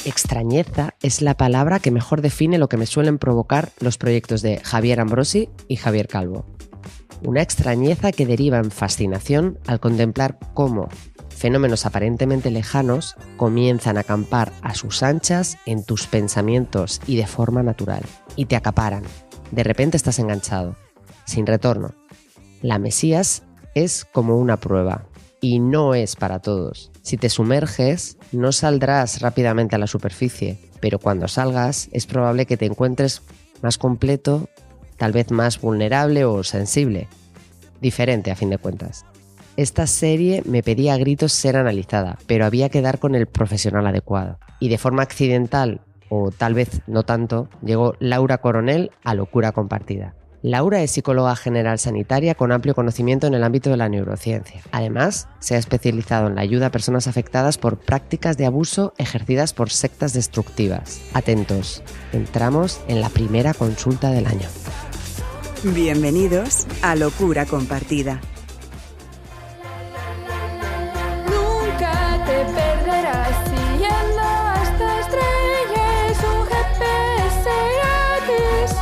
Extrañeza es la palabra que mejor define lo que me suelen provocar los proyectos de Javier Ambrosi y Javier Calvo. Una extrañeza que deriva en fascinación al contemplar cómo fenómenos aparentemente lejanos comienzan a acampar a sus anchas en tus pensamientos y de forma natural, y te acaparan. De repente estás enganchado, sin retorno. La Mesías es como una prueba, y no es para todos. Si te sumerges, no saldrás rápidamente a la superficie, pero cuando salgas es probable que te encuentres más completo, tal vez más vulnerable o sensible. Diferente a fin de cuentas. Esta serie me pedía a gritos ser analizada, pero había que dar con el profesional adecuado. Y de forma accidental, o tal vez no tanto, llegó Laura Coronel a Locura Compartida. Laura es psicóloga general sanitaria con amplio conocimiento en el ámbito de la neurociencia. Además, se ha especializado en la ayuda a personas afectadas por prácticas de abuso ejercidas por sectas destructivas. Atentos, entramos en la primera consulta del año. Bienvenidos a Locura Compartida. Nunca te perderás siguiendo hasta estrellas un GPS gratis.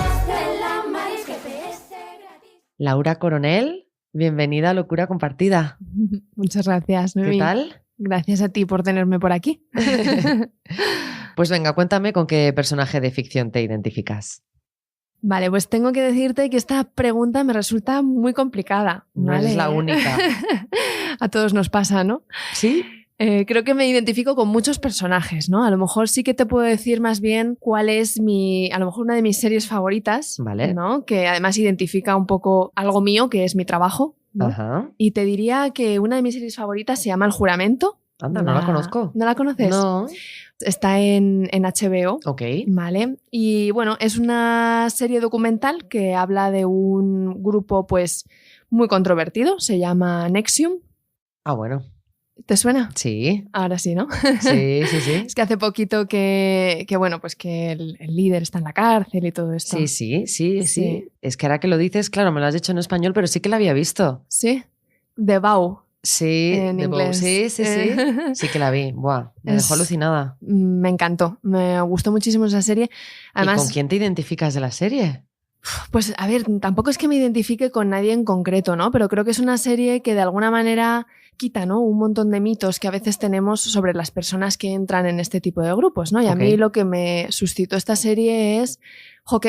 Laura Coronel, bienvenida a Locura Compartida. Muchas gracias, Noemí. ¿Qué tal? Gracias a ti por tenerme por aquí. Pues venga, cuéntame con qué personaje de ficción te identificas. Vale, pues tengo que decirte que esta pregunta me resulta muy complicada. No ¿vale? eres la única. A todos nos pasa, ¿no? ¿Sí? Creo que me identifico con muchos personajes, ¿no? A lo mejor sí que te puedo decir más bien cuál es a lo mejor una de mis series favoritas, Vale. ¿no? Que además identifica un poco algo mío, que es mi trabajo, ¿no? Ajá. Y te diría que una de mis series favoritas se llama El Juramento. Anda, no la conozco. ¿No la conoces? No. Está en HBO. Ok. Vale. Y bueno, es una serie documental que habla de un grupo pues muy controvertido, se llama NXIVM. Ah, bueno. ¿Te suena? Sí. Ahora sí, ¿no? Sí, sí, sí. Es que hace poquito que bueno, pues que el líder está en la cárcel y todo esto. Sí. Es que ahora que lo dices, claro, me lo has dicho en español, pero sí que la había visto. Sí. The Vow. Sí, En The Bow. inglés. Sí. Sí que la vi. Buah, me dejó alucinada. Me encantó. Me gustó muchísimo esa serie. Además, ¿Y con quién te identificas de la serie? Pues a ver, tampoco es que me identifique con nadie en concreto, ¿no? Pero creo que es una serie que de alguna manera quita, ¿no? Un montón de mitos que a veces tenemos sobre las personas que entran en este tipo de grupos, ¿no? Y a mí lo que me suscitó esta serie es,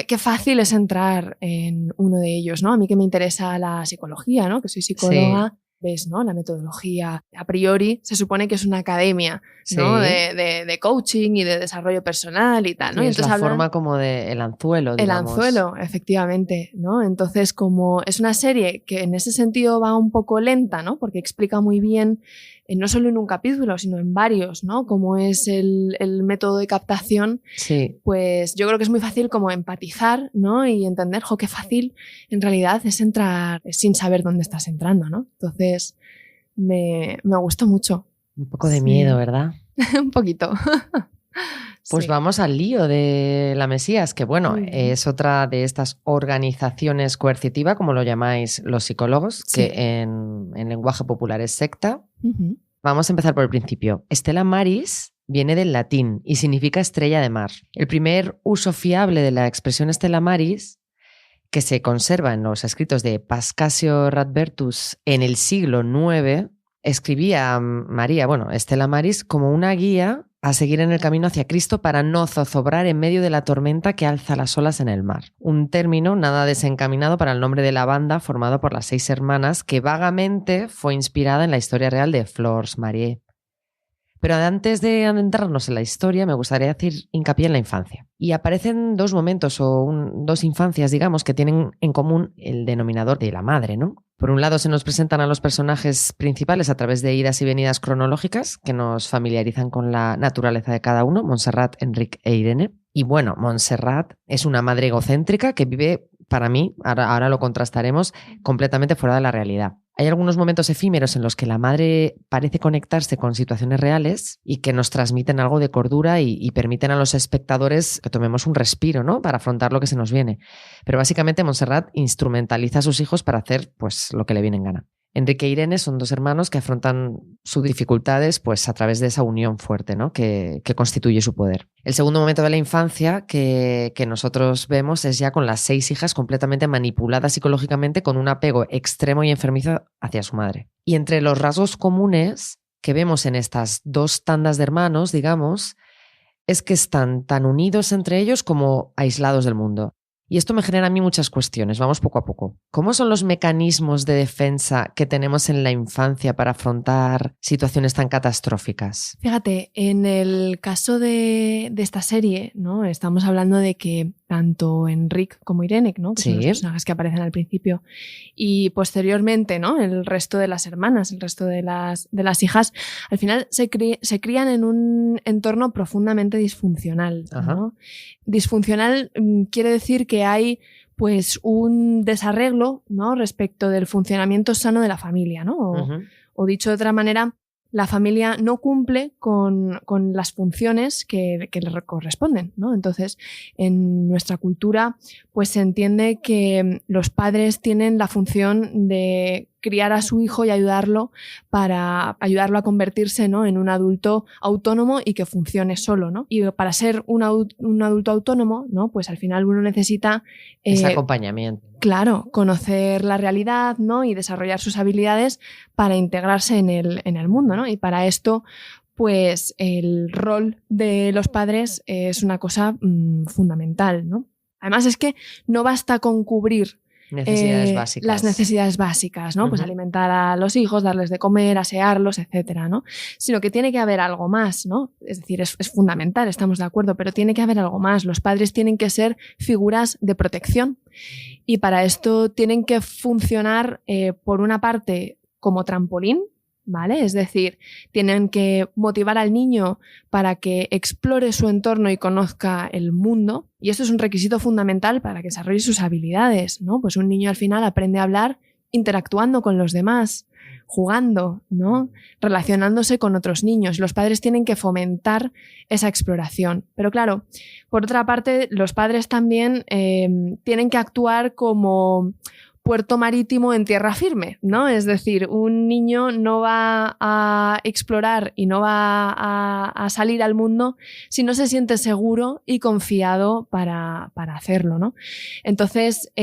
qué fácil es entrar en uno de ellos, ¿no? A mí que me interesa la psicología, ¿no? Que soy psicóloga. Sí. Ves, ¿no? La metodología, a priori, se supone que es una academia, ¿no? Sí. De coaching y de desarrollo personal y tal, ¿no? Sí, y es la forma como de el anzuelo, digamos. El anzuelo, efectivamente, ¿no? Entonces, como es una serie que en ese sentido va un poco lenta, ¿no? Porque explica muy bien, no solo en un capítulo, sino en varios, ¿no? Cómo es el método de captación. Sí. Pues yo creo que es muy fácil como empatizar, ¿no? Y entender, qué fácil en realidad es entrar sin saber dónde estás entrando, ¿no? Entonces, me gustó mucho. Un poco de miedo, ¿verdad? Un poquito. Pues sí. Vamos al lío de la Mesías, que bueno, es otra de estas organizaciones coercitiva, como lo llamáis los psicólogos, sí. que en lenguaje popular es secta. Uh-huh. Vamos a empezar por el principio. Stella Maris viene del latín y significa estrella de mar. El primer uso fiable de la expresión Stella Maris, que se conserva en los escritos de Pascasio Radbertus en el siglo IX, escribía María, Stella Maris, como una guía a seguir en el camino hacia Cristo para no zozobrar en medio de la tormenta que alza las olas en el mar. Un término nada desencaminado para el nombre de la banda formado por las 6 hermanas que vagamente fue inspirada en la historia real de Flors Marie. Pero antes de adentrarnos en la historia, me gustaría hacer hincapié en la infancia. Y aparecen 2 momentos o 2 infancias, digamos, que tienen en común el denominador de la madre, ¿no? Por un lado, se nos presentan a los personajes principales a través de idas y venidas cronológicas que nos familiarizan con la naturaleza de cada uno, Montserrat, Enric e Irene. Y bueno, Montserrat es una madre egocéntrica que vive, para mí, ahora lo contrastaremos, completamente fuera de la realidad. Hay algunos momentos efímeros en los que la madre parece conectarse con situaciones reales y que nos transmiten algo de cordura y permiten a los espectadores que tomemos un respiro, ¿no? Para afrontar lo que se nos viene. Pero básicamente Montserrat instrumentaliza a sus hijos para hacer pues lo que le viene en gana. Enrique e Irene son 2 hermanos que afrontan sus dificultades pues, a través de esa unión fuerte, ¿no? que constituye su poder. El segundo momento de la infancia que nosotros vemos es ya con las 6 hijas completamente manipuladas psicológicamente con un apego extremo y enfermizo hacia su madre. Y entre los rasgos comunes que vemos en estas 2 tandas de hermanos, digamos, es que están tan unidos entre ellos como aislados del mundo. Y esto me genera a mí muchas cuestiones. Vamos poco a poco. ¿Cómo son los mecanismos de defensa que tenemos en la infancia para afrontar situaciones tan catastróficas? Fíjate, en el caso de esta serie, ¿no? Estamos hablando de que tanto Enric como Irene, ¿no? Que son los personajes que aparecen al principio, y posteriormente, ¿no? El resto de las hermanas, el resto de las hijas, al final se crían en un entorno profundamente disfuncional, ¿no? Disfuncional quiere decir que hay pues un desarreglo, ¿no? Respecto del funcionamiento sano de la familia, ¿no? O dicho de otra manera, la familia no cumple con las funciones que le corresponden, ¿no? Entonces, en nuestra cultura, pues se entiende que los padres tienen la función de criar a su hijo y ayudarlo para ayudarlo a convertirse, ¿no? en un adulto autónomo y que funcione solo, ¿no? Y para ser un adulto autónomo, ¿no? Pues al final uno necesita ese acompañamiento. Claro, conocer la realidad, ¿no? Y desarrollar sus habilidades para integrarse en el mundo, ¿no? Y para esto, pues el rol de los padres es una cosa fundamental, ¿no? Además es que no basta con cubrir necesidades básicas. Las necesidades básicas, ¿no? Pues alimentar a los hijos, darles de comer, asearlos, etcétera, ¿no? Sino que tiene que haber algo más, ¿no? Es decir, es fundamental, estamos de acuerdo, pero tiene que haber algo más. Los padres tienen que ser figuras de protección y para esto tienen que funcionar, por una parte, como trampolín, ¿vale? Es decir, tienen que motivar al niño para que explore su entorno y conozca el mundo. Y esto es un requisito fundamental para que desarrolle sus habilidades, ¿no? Pues un niño al final aprende a hablar interactuando con los demás, jugando, ¿no? Relacionándose con otros niños. Los padres tienen que fomentar esa exploración. Pero claro, por otra parte, los padres también tienen que actuar como puerto marítimo en tierra firme, ¿no? Es decir, un niño no va a explorar y no va a salir al mundo si no se siente seguro y confiado para hacerlo, ¿no? Entonces,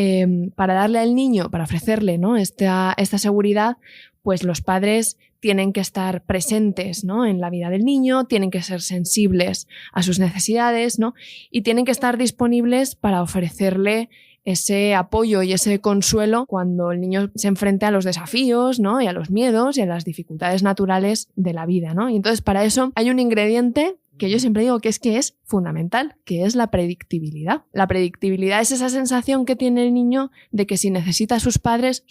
para darle al niño, para ofrecerle, ¿no? esta seguridad, pues los padres tienen que estar presentes, ¿no? en la vida del niño, tienen que ser sensibles a sus necesidades, ¿no? Y tienen que estar disponibles para ofrecerle ese apoyo y ese consuelo cuando el niño se enfrente a los desafíos, ¿no? y a los miedos y a las dificultades naturales de la vida, ¿no? Y entonces para eso hay un ingrediente que yo siempre digo que es fundamental, que es la predictibilidad. La predictibilidad es esa sensación que tiene el niño de que si necesita a sus padres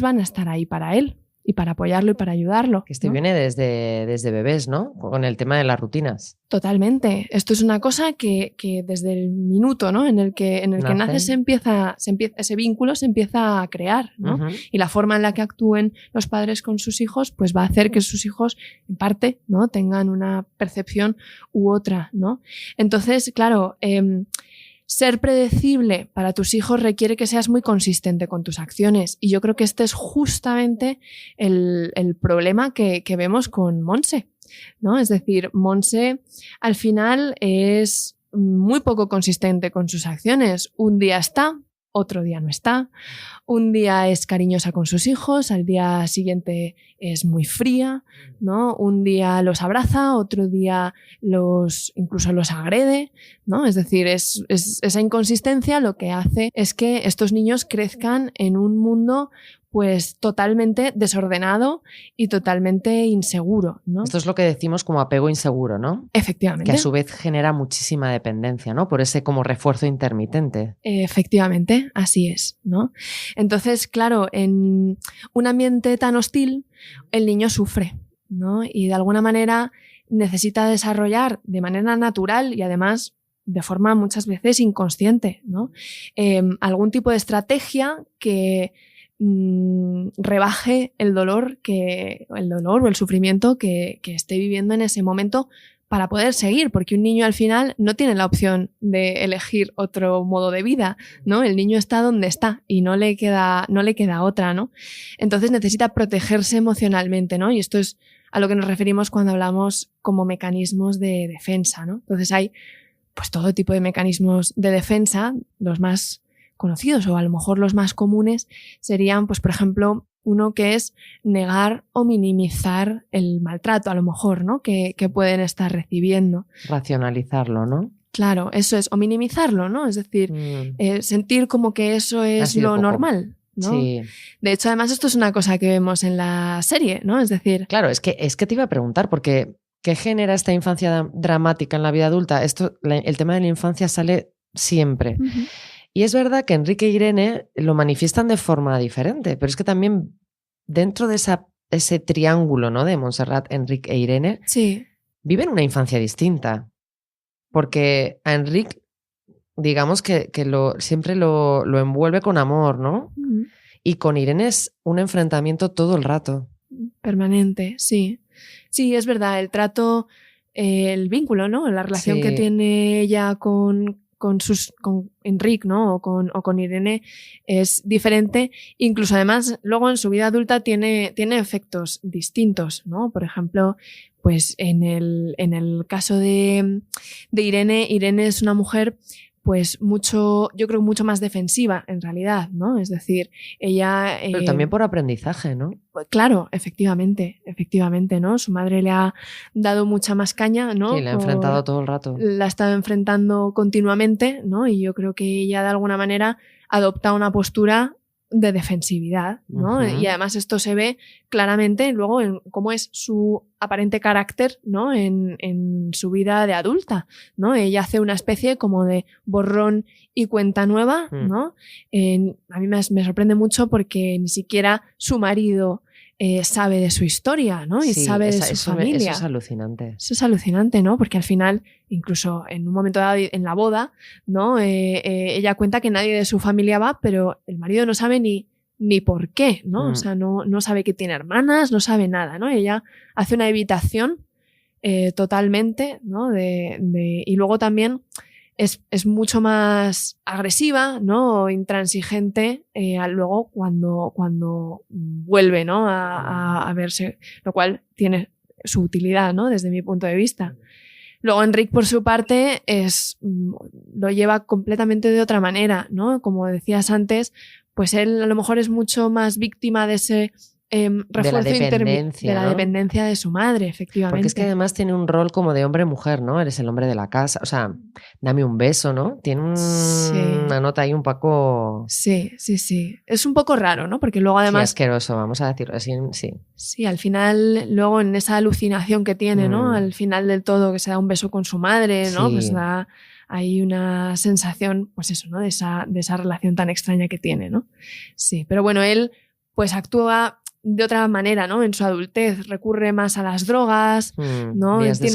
van a estar ahí para él y para apoyarlo y para ayudarlo. Que esto, ¿no? viene desde bebés, ¿no? Con el tema de las rutinas. Totalmente. Esto es una cosa que desde el minuto, ¿no? en el que nace ese vínculo se empieza a crear, ¿no? Y la forma en la que actúen los padres con sus hijos, pues va a hacer que sus hijos, en parte, ¿no? tengan una percepción u otra, ¿no? Entonces, claro, ser predecible para tus hijos requiere que seas muy consistente con tus acciones. Y yo creo que este es justamente el problema que vemos con Montse, ¿no? Es decir, Montse al final es muy poco consistente con sus acciones. Un día está, otro día no está. Un día es cariñosa con sus hijos, al día siguiente es muy fría, ¿no? Un día los abraza, otro día incluso los agrede, ¿no? Es decir, esa inconsistencia lo que hace es que estos niños crezcan en un mundo pues totalmente desordenado y totalmente inseguro, ¿no? Esto es lo que decimos como apego inseguro, ¿no? Efectivamente. Que a su vez genera muchísima dependencia, ¿no? Por ese como refuerzo intermitente. Efectivamente, así es, ¿no? Entonces, claro, en un ambiente tan hostil, el niño sufre, ¿no? Y de alguna manera necesita desarrollar de manera natural y además de forma muchas veces inconsciente, ¿no? Algún tipo de estrategia que rebaje el dolor o el sufrimiento que esté viviendo en ese momento para poder seguir, porque un niño al final no tiene la opción de elegir otro modo de vida, ¿no? El niño está donde está y no le queda otra, ¿no? Entonces necesita protegerse emocionalmente, ¿no? Y esto es a lo que nos referimos cuando hablamos como mecanismos de defensa, ¿no? Entonces hay pues todo tipo de mecanismos de defensa, los más conocidos o a lo mejor los más comunes serían, pues por ejemplo, uno que es negar o minimizar el maltrato, a lo mejor, ¿no? Que pueden estar recibiendo. Racionalizarlo, ¿no? Claro, eso es, o minimizarlo, ¿no? Es decir, sentir como que eso es lo normal, ¿no? Sí. De hecho, además, esto es una cosa que vemos en la serie, ¿no? Es decir... Claro, es que te iba a preguntar, porque ¿qué genera esta infancia dramática en la vida adulta? El tema de la infancia sale siempre. Uh-huh. Y es verdad que Enrique e Irene lo manifiestan de forma diferente, pero es que también dentro de ese triángulo, ¿no? De Montserrat, Enrique e Irene, sí, viven una infancia distinta. Porque a Enrique, digamos que siempre lo envuelve con amor, ¿no? uh-huh. Y con Irene es un enfrentamiento todo el rato. Permanente, sí. Sí, es verdad, el trato, el vínculo, ¿no? La relación que tiene ella con Enrique, ¿no? O con Irene es diferente. Incluso además, luego en su vida adulta tiene efectos distintos, ¿no? Por ejemplo, pues en el caso de Irene es una mujer pues yo creo mucho más defensiva en realidad, ¿no? Es decir, ella... Pero también por aprendizaje, ¿no? Claro, efectivamente, ¿no? Su madre le ha dado mucha más caña, ¿no? Sí, la ha enfrentado todo el rato. La ha estado enfrentando continuamente, ¿no? Y yo creo que ella de alguna manera adopta una postura de defensividad, ¿no? Uh-huh. Y además esto se ve claramente luego en cómo es su aparente carácter, ¿no? En su vida de adulta, ¿no? Ella hace una especie como de borrón y cuenta nueva, ¿no? A mí me sorprende mucho porque ni siquiera su marido sabe de su historia, ¿no? Y sí, sabe de su familia. Eso es alucinante. Eso es alucinante, ¿no? Porque al final, incluso en un momento dado en la boda, ¿no? Ella cuenta que nadie de su familia va, pero el marido no sabe ni por qué, ¿no? O sea, no sabe que tiene hermanas, no sabe nada, ¿no? Ella hace una evitación totalmente, ¿no? Y luego también es mucho más agresiva, ¿no? O intransigente luego cuando vuelve, ¿no? A verse, lo cual tiene su utilidad, ¿no? Desde mi punto de vista. Luego Enrique, por su parte, lo lleva completamente de otra manera, ¿no? Como decías antes, pues él a lo mejor es mucho más víctima de ese refuerzo de la dependencia de su madre, efectivamente. Porque es que además tiene un rol como de hombre-mujer, ¿no? Eres el hombre de la casa, o sea, dame un beso, ¿no? Tiene una nota ahí un poco... Sí. Es un poco raro, ¿no? Porque luego además... Sí, asqueroso, vamos a decirlo así, sí. Sí, al final, luego en esa alucinación que tiene, ¿no? Al final del todo, que se da un beso con su madre, ¿no? Sí. Pues da hay una sensación, pues eso, ¿no? De esa relación tan extraña que tiene, ¿no? Sí, pero bueno, él pues actúa de otra manera, ¿no? En su adultez recurre más a las drogas, ¿no? Vías de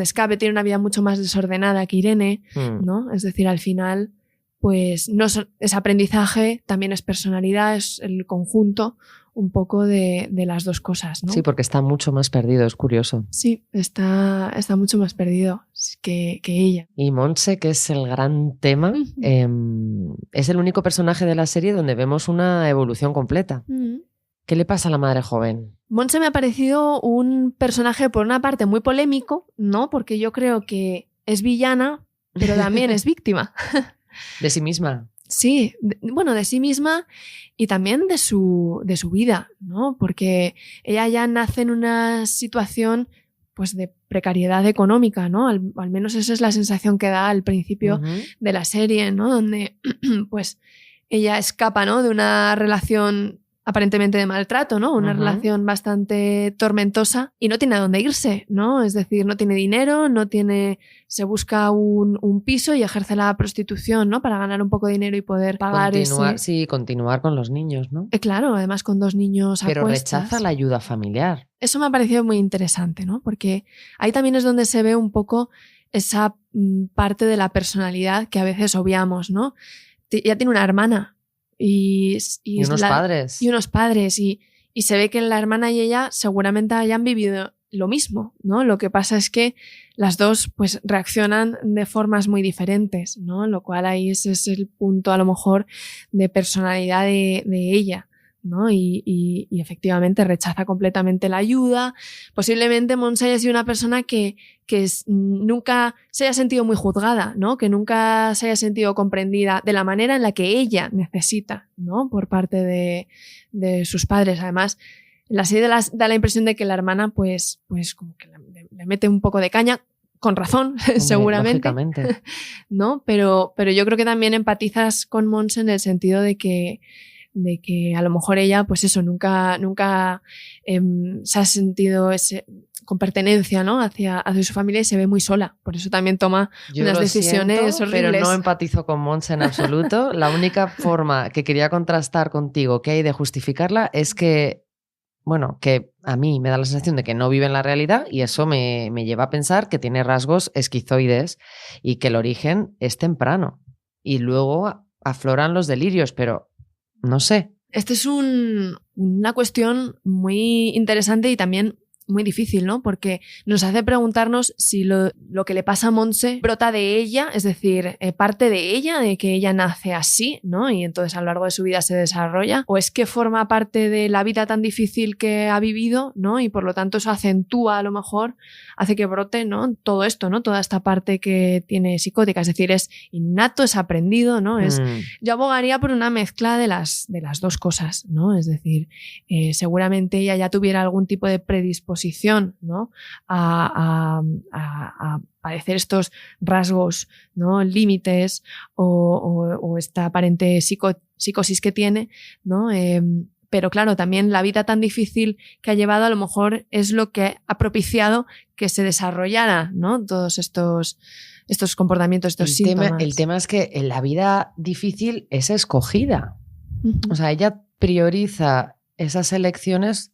escape. Tiene una vida mucho más desordenada que Irene, ¿no? Es decir, al final, pues no es aprendizaje, también es personalidad, es el conjunto un poco de las dos cosas, ¿no? Sí, porque está mucho más perdido, es curioso. Sí, está mucho más perdido que ella. Y Montse, que es el gran tema, es el único personaje de la serie donde vemos una evolución completa. ¿Qué le pasa a la madre joven? Montse me ha parecido un personaje, por una parte, muy polémico, ¿no? Porque yo creo que es villana, pero también es víctima. ¿De sí misma? Sí, de sí misma y también de su vida, ¿no? Porque ella ya nace en una situación pues de precariedad económica, ¿no? Al menos esa es la sensación que da al principio de la serie, ¿no? Donde pues ella escapa, ¿no? De una relación aparentemente de maltrato, ¿no? Una relación bastante tormentosa y no tiene a dónde irse, ¿no? Es decir, no tiene dinero, se busca un piso y ejerce la prostitución, ¿no? Para ganar un poco de dinero y poder pagar continuar con los niños, ¿no? Claro, además con 2 niños Pero acuestas. rechaza la ayuda familiar. Eso me ha parecido muy interesante, ¿no? Porque ahí también es donde se ve un poco esa parte de la personalidad que a veces obviamos, ¿no? Ella tiene una hermana. Y unos padres. Y unos padres. Y se ve que la hermana y ella seguramente hayan vivido lo mismo, ¿no? Lo que pasa es que las dos pues reaccionan de formas muy diferentes, ¿no? Lo cual ahí ese es el punto a lo mejor de personalidad de ella, ¿no? Y efectivamente rechaza completamente la ayuda. Posiblemente Montse haya sido una persona que nunca se haya sentido muy juzgada, ¿no? Que nunca se haya sentido comprendida de la manera en la que ella necesita, ¿no? Por parte de sus padres. Además, la serie da la impresión de que la hermana pues como que le mete un poco de caña, con razón, hombre, seguramente, ¿no? Pero yo creo que también empatizas con Montse en el sentido de que a lo mejor ella, pues eso, nunca se ha sentido con pertenencia, ¿no? hacia su familia y se ve muy sola. Por eso también toma unas decisiones horribles. Pero no empatizo con Montse en absoluto. La única forma que quería contrastar contigo que hay de justificarla es que, bueno, que a mí me da la sensación de que no vive en la realidad y eso me lleva a pensar que tiene rasgos esquizoides y que el origen es temprano. Y luego afloran los delirios, pero no sé. Esta es una cuestión muy interesante y también muy difícil, ¿no? Porque nos hace preguntarnos si lo que le pasa a Montse brota de ella, es decir, parte de ella, de que ella nace así, ¿no? Y entonces a lo largo de su vida se desarrolla, o es que forma parte de la vida tan difícil que ha vivido, ¿no? Y por lo tanto eso acentúa a lo mejor, hace que brote, ¿no? Todo esto, ¿no? Toda esta parte que tiene psicótica, es decir, es innato, es aprendido, ¿no? Yo abogaría por una mezcla de las dos cosas, ¿no? Es decir, seguramente ella ya tuviera algún tipo de predisposición, ¿no? a padecer estos rasgos, ¿no? Límites o esta aparente psicosis que tiene, ¿no? Pero claro, también la vida tan difícil que ha llevado a lo mejor es lo que ha propiciado que se desarrollara, ¿no? Todos estos comportamientos, estos síntomas. El tema es que en la vida difícil es escogida. Uh-huh. O sea, ella prioriza esas elecciones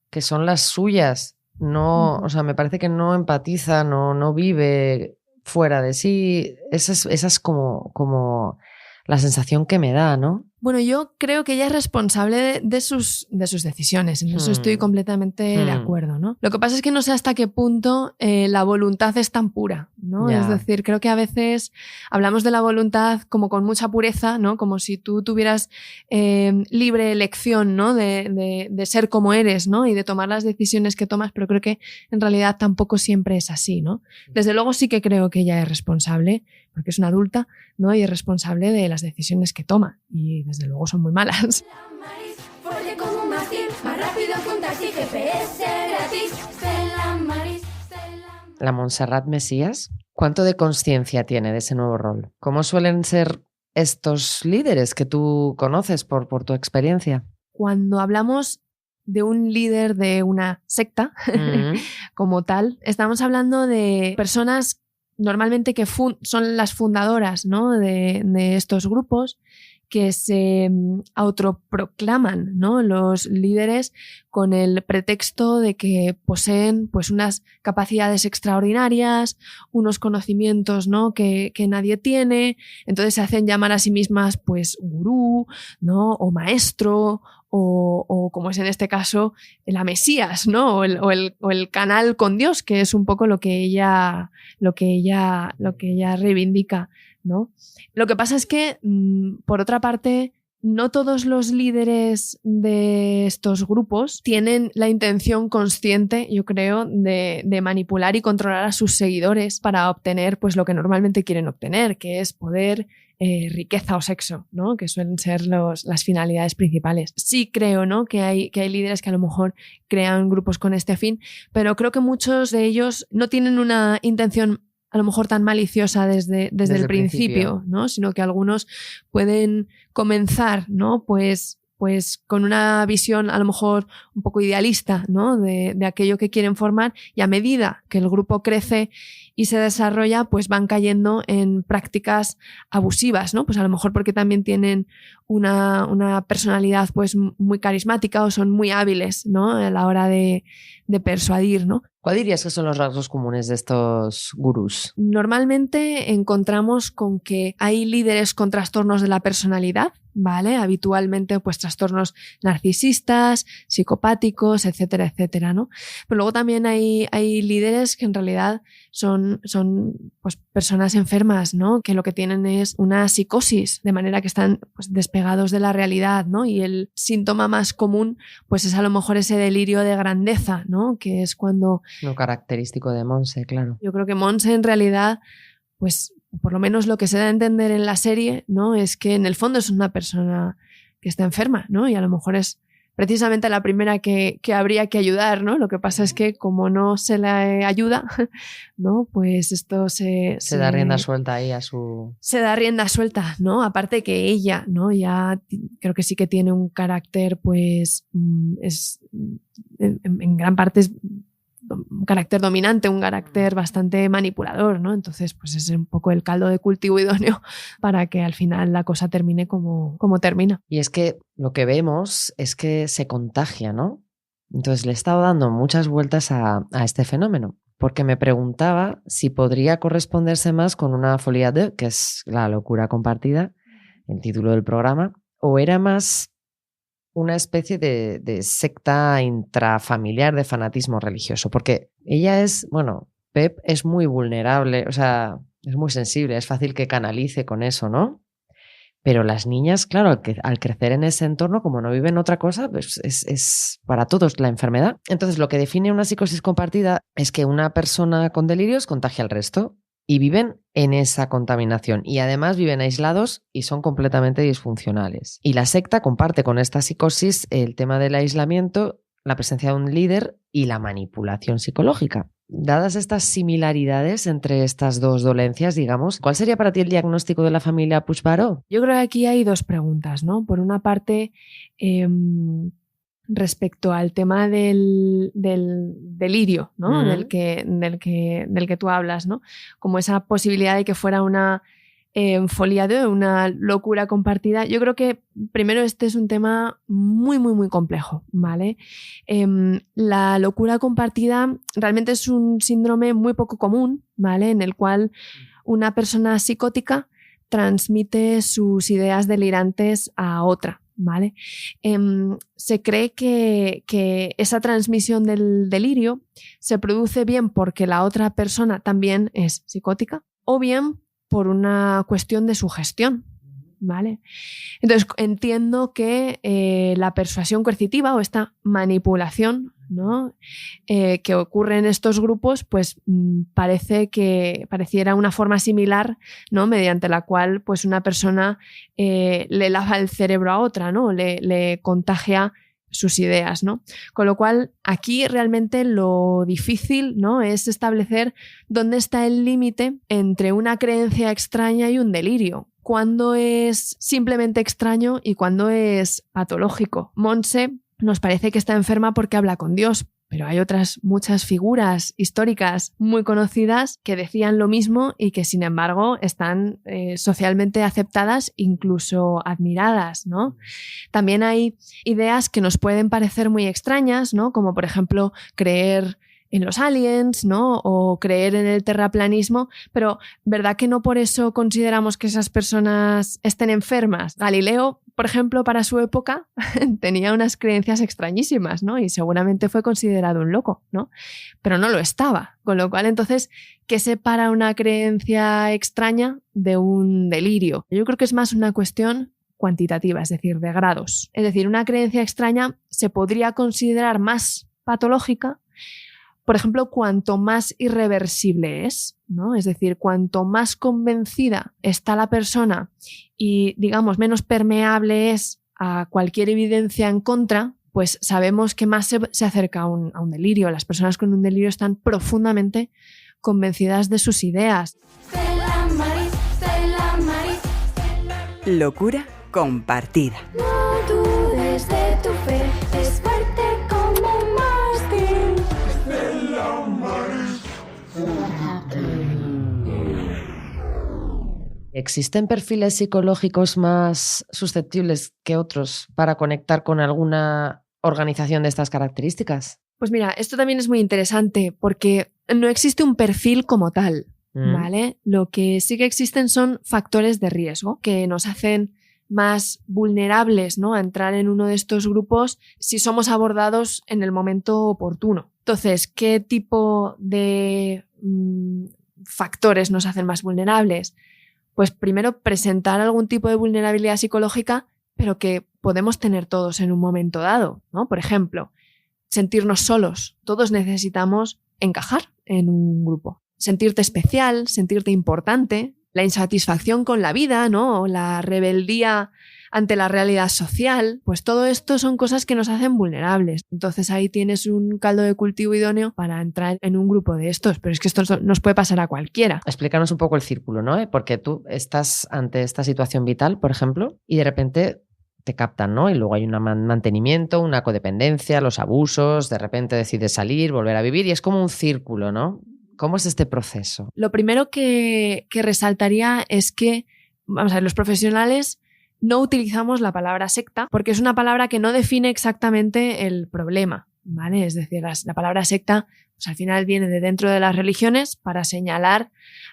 que son las suyas. No, o sea, me parece que no empatiza, no vive fuera de sí. Esa es como la sensación que me da, ¿no? Bueno, yo creo que ella es responsable de sus decisiones, en eso estoy completamente de acuerdo, ¿no? Lo que pasa es que no sé hasta qué punto la voluntad es tan pura, ¿no? Yeah. Es decir, creo que a veces hablamos de la voluntad como con mucha pureza, ¿no? Como si tú tuvieras libre elección, ¿no? De ser como eres, ¿no? Y de tomar las decisiones que tomas, pero creo que en realidad tampoco siempre es así, ¿no? Desde luego sí que creo que ella es responsable, porque es una adulta, ¿no? Y es responsable de las decisiones que toma. Y desde luego son muy malas. La Montserrat Mesías, ¿cuánto de conciencia tiene de ese nuevo rol? ¿Cómo suelen ser estos líderes que tú conoces por tu experiencia? Cuando hablamos de un líder de una secta, como tal, estamos hablando de personas normalmente que son las fundadoras, ¿no? de estos grupos, que se autoproclaman, ¿no? Los líderes con el pretexto de que poseen pues unas capacidades extraordinarias, unos conocimientos, ¿no? que nadie tiene, entonces se hacen llamar a sí mismas pues gurú, ¿no? O maestro, o como es en este caso la Mesías, ¿no? o el canal con Dios, que es un poco lo que ella reivindica, ¿no? Lo que pasa es que, por otra parte, no todos los líderes de estos grupos tienen la intención consciente, yo creo, de manipular y controlar a sus seguidores para obtener pues, lo que normalmente quieren obtener, que es poder, riqueza o sexo, ¿no? Que suelen ser las finalidades principales. Sí creo, ¿no? que hay líderes que a lo mejor crean grupos con este fin, pero creo que muchos de ellos no tienen una intención a lo mejor tan maliciosa desde el principio, ¿no? Sino que algunos pueden comenzar, ¿no? Pues con una visión a lo mejor un poco idealista, ¿no? De aquello que quieren formar, y a medida que el grupo crece y se desarrolla, pues van cayendo en prácticas abusivas, ¿no? Pues a lo mejor porque también tienen una personalidad pues muy carismática o son muy hábiles, ¿no? A la hora de persuadir, ¿no? ¿Cuál dirías que son los rasgos comunes de estos gurús? Normalmente encontramos con que hay líderes con trastornos de la personalidad, ¿vale? Habitualmente pues trastornos narcisistas, psicopáticos, etcétera, etcétera, ¿no? Pero luego también hay líderes que en realidad son pues personas enfermas, ¿no? Que lo que tienen es una psicosis, de manera que están pues despegados de la realidad, ¿no? Y el síntoma más común pues es a lo mejor ese delirio de grandeza, ¿no? Que es cuando... Lo característico de Monse, claro. Yo creo que Monse en realidad, pues por lo menos lo que se da a entender en la serie, ¿no? Es que en el fondo es una persona que está enferma, ¿no? Y a lo mejor es precisamente la primera que habría que ayudar, ¿no? Lo que pasa es que como no se le ayuda, ¿no? Pues esto se da rienda suelta ahí a su... Se da rienda suelta, ¿no? Aparte que ella, ¿no? Ya creo que sí que tiene un carácter, pues, es en gran parte es un carácter dominante, un carácter bastante manipulador, ¿no? Entonces, pues es un poco el caldo de cultivo idóneo para que al final la cosa termine como termina. Y es que lo que vemos es que se contagia, ¿no? Entonces le he estado dando muchas vueltas a este fenómeno, porque me preguntaba si podría corresponderse más con una folie à deux, que es la locura compartida, el título del programa, o era más una especie de secta intrafamiliar de fanatismo religioso, porque ella es, bueno, Pep es muy vulnerable, o sea, es muy sensible, es fácil que canalice con eso, ¿no? Pero las niñas, claro, al crecer en ese entorno, como no viven otra cosa, pues es para todos la enfermedad. Entonces, lo que define una psicosis compartida es que una persona con delirios contagia al resto y viven en esa contaminación y además viven aislados y son completamente disfuncionales. Y la secta comparte con esta psicosis el tema del aislamiento, la presencia de un líder y la manipulación psicológica. Dadas estas similaridades entre estas dos dolencias, digamos, ¿cuál sería para ti el diagnóstico de la familia Puigbaró? Yo creo que aquí hay dos preguntas, ¿no? Por una parte, respecto al tema del delirio, ¿no? Del que tú hablas, ¿no? Como esa posibilidad de que fuera una folie à deux, una locura compartida. Yo creo que primero este es un tema muy, muy, muy complejo, ¿vale? La locura compartida realmente es un síndrome muy poco común, ¿vale? En el cual una persona psicótica transmite sus ideas delirantes a otra, ¿vale? Se cree que esa transmisión del delirio se produce bien porque la otra persona también es psicótica o bien por una cuestión de sugestión, ¿vale? Entonces entiendo que la persuasión coercitiva o esta manipulación, ¿no? Que ocurre en estos grupos, pues pareciera una forma similar, ¿no? Mediante la cual pues una persona le lava el cerebro a otra, ¿no? Le contagia sus ideas, ¿no? Con lo cual aquí realmente lo difícil, ¿no? Es establecer dónde está el límite entre una creencia extraña y un delirio. ¿Cuándo es simplemente extraño y cuándo es patológico? Monse nos parece que está enferma porque habla con Dios, pero hay otras muchas figuras históricas muy conocidas que decían lo mismo y que sin embargo están socialmente aceptadas, incluso admiradas, ¿no? También hay ideas que nos pueden parecer muy extrañas, ¿no? Como por ejemplo creer en los aliens, ¿no? O creer en el terraplanismo, pero ¿verdad que no por eso consideramos que esas personas estén enfermas? Galileo, por ejemplo, para su época tenía unas creencias extrañísimas, ¿no? Y seguramente fue considerado un loco, ¿no? Pero no lo estaba, con lo cual entonces, ¿qué separa una creencia extraña de un delirio? Yo creo que es más una cuestión cuantitativa, es decir, de grados. Es decir, una creencia extraña se podría considerar más patológica, por ejemplo, cuanto más irreversible es, ¿no? Es decir, cuanto más convencida está la persona y, digamos, menos permeable es a cualquier evidencia en contra, pues sabemos que más se acerca a un delirio. Las personas con un delirio están profundamente convencidas de sus ideas. Locura compartida. No dudes de tu fe, es fuerte como un mástil. ¿Existen perfiles psicológicos más susceptibles que otros para conectar con alguna organización de estas características? Pues mira, esto también es muy interesante porque no existe un perfil como tal, ¿vale? Lo que sí que existen son factores de riesgo que nos hacen más vulnerables, ¿no?, a entrar en uno de estos grupos si somos abordados en el momento oportuno. Entonces, ¿qué tipo de factores nos hacen más vulnerables? Pues primero presentar algún tipo de vulnerabilidad psicológica, pero que podemos tener todos en un momento dado, ¿no? Por ejemplo, sentirnos solos. Todos necesitamos encajar en un grupo. Sentirte especial, sentirte importante, la insatisfacción con la vida, ¿no?, o la rebeldía ante la realidad social, pues todo esto son cosas que nos hacen vulnerables. Entonces ahí tienes un caldo de cultivo idóneo para entrar en un grupo de estos, pero es que esto nos puede pasar a cualquiera. Explícanos un poco el círculo, ¿no? Porque tú estás ante esta situación vital, por ejemplo, y de repente te captan, ¿no? Y luego hay un mantenimiento, una codependencia, los abusos, de repente decides salir, volver a vivir y es como un círculo, ¿no? ¿Cómo es este proceso? Lo primero que resaltaría es que, vamos a ver, los profesionales no utilizamos la palabra secta porque es una palabra que no define exactamente el problema, ¿vale? Es decir, la palabra secta, pues al final viene de dentro de las religiones para señalar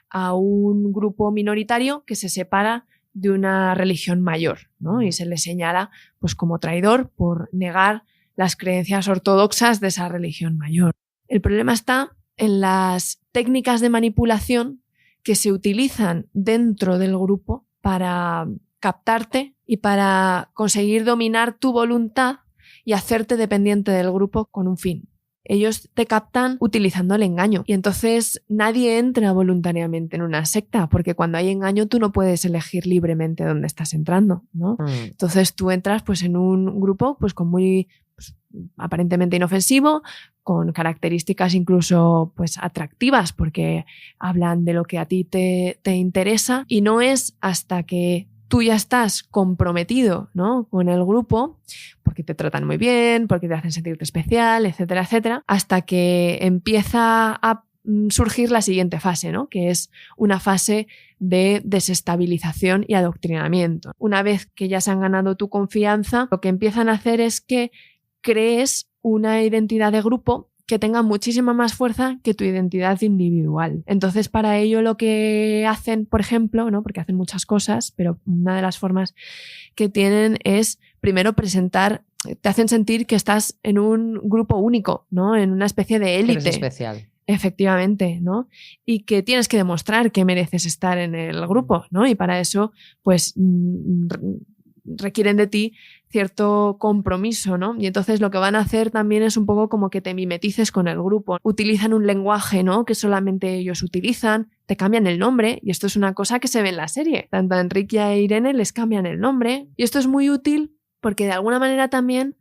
a un grupo minoritario que se separa de una religión mayor, ¿no? Y se le señala pues como traidor por negar las creencias ortodoxas de esa religión mayor. El problema está en las técnicas de manipulación que se utilizan dentro del grupo para captarte y para conseguir dominar tu voluntad y hacerte dependiente del grupo con un fin. Ellos te captan utilizando el engaño y entonces nadie entra voluntariamente en una secta porque cuando hay engaño tú no puedes elegir libremente dónde estás entrando, ¿no? Entonces tú entras pues en un grupo pues con muy aparentemente inofensivo, con características incluso pues atractivas porque hablan de lo que a ti te interesa y no es hasta que tú ya estás comprometido, ¿no?, con el grupo porque te tratan muy bien, porque te hacen sentirte especial, etcétera, etcétera, hasta que empieza a surgir la siguiente fase, ¿no?, que es una fase de desestabilización y adoctrinamiento. Una vez que ya se han ganado tu confianza, lo que empiezan a hacer es que crees una identidad de grupo que tenga muchísima más fuerza que tu identidad individual. Entonces, para ello lo que hacen, por ejemplo, ¿no?, porque hacen muchas cosas, pero una de las formas que tienen es primero te hacen sentir que estás en un grupo único, ¿no?, en una especie de élite. Eres especial. Efectivamente, ¿no? Y que tienes que demostrar que mereces estar en el grupo, ¿no? Y para eso, pues requieren de ti cierto compromiso, ¿no? Y entonces lo que van a hacer también es un poco como que te mimetices con el grupo. Utilizan un lenguaje, ¿no?, que solamente ellos utilizan, te cambian el nombre, y esto es una cosa que se ve en la serie. Tanto a Enrique y a Irene les cambian el nombre, y esto es muy útil porque de alguna manera también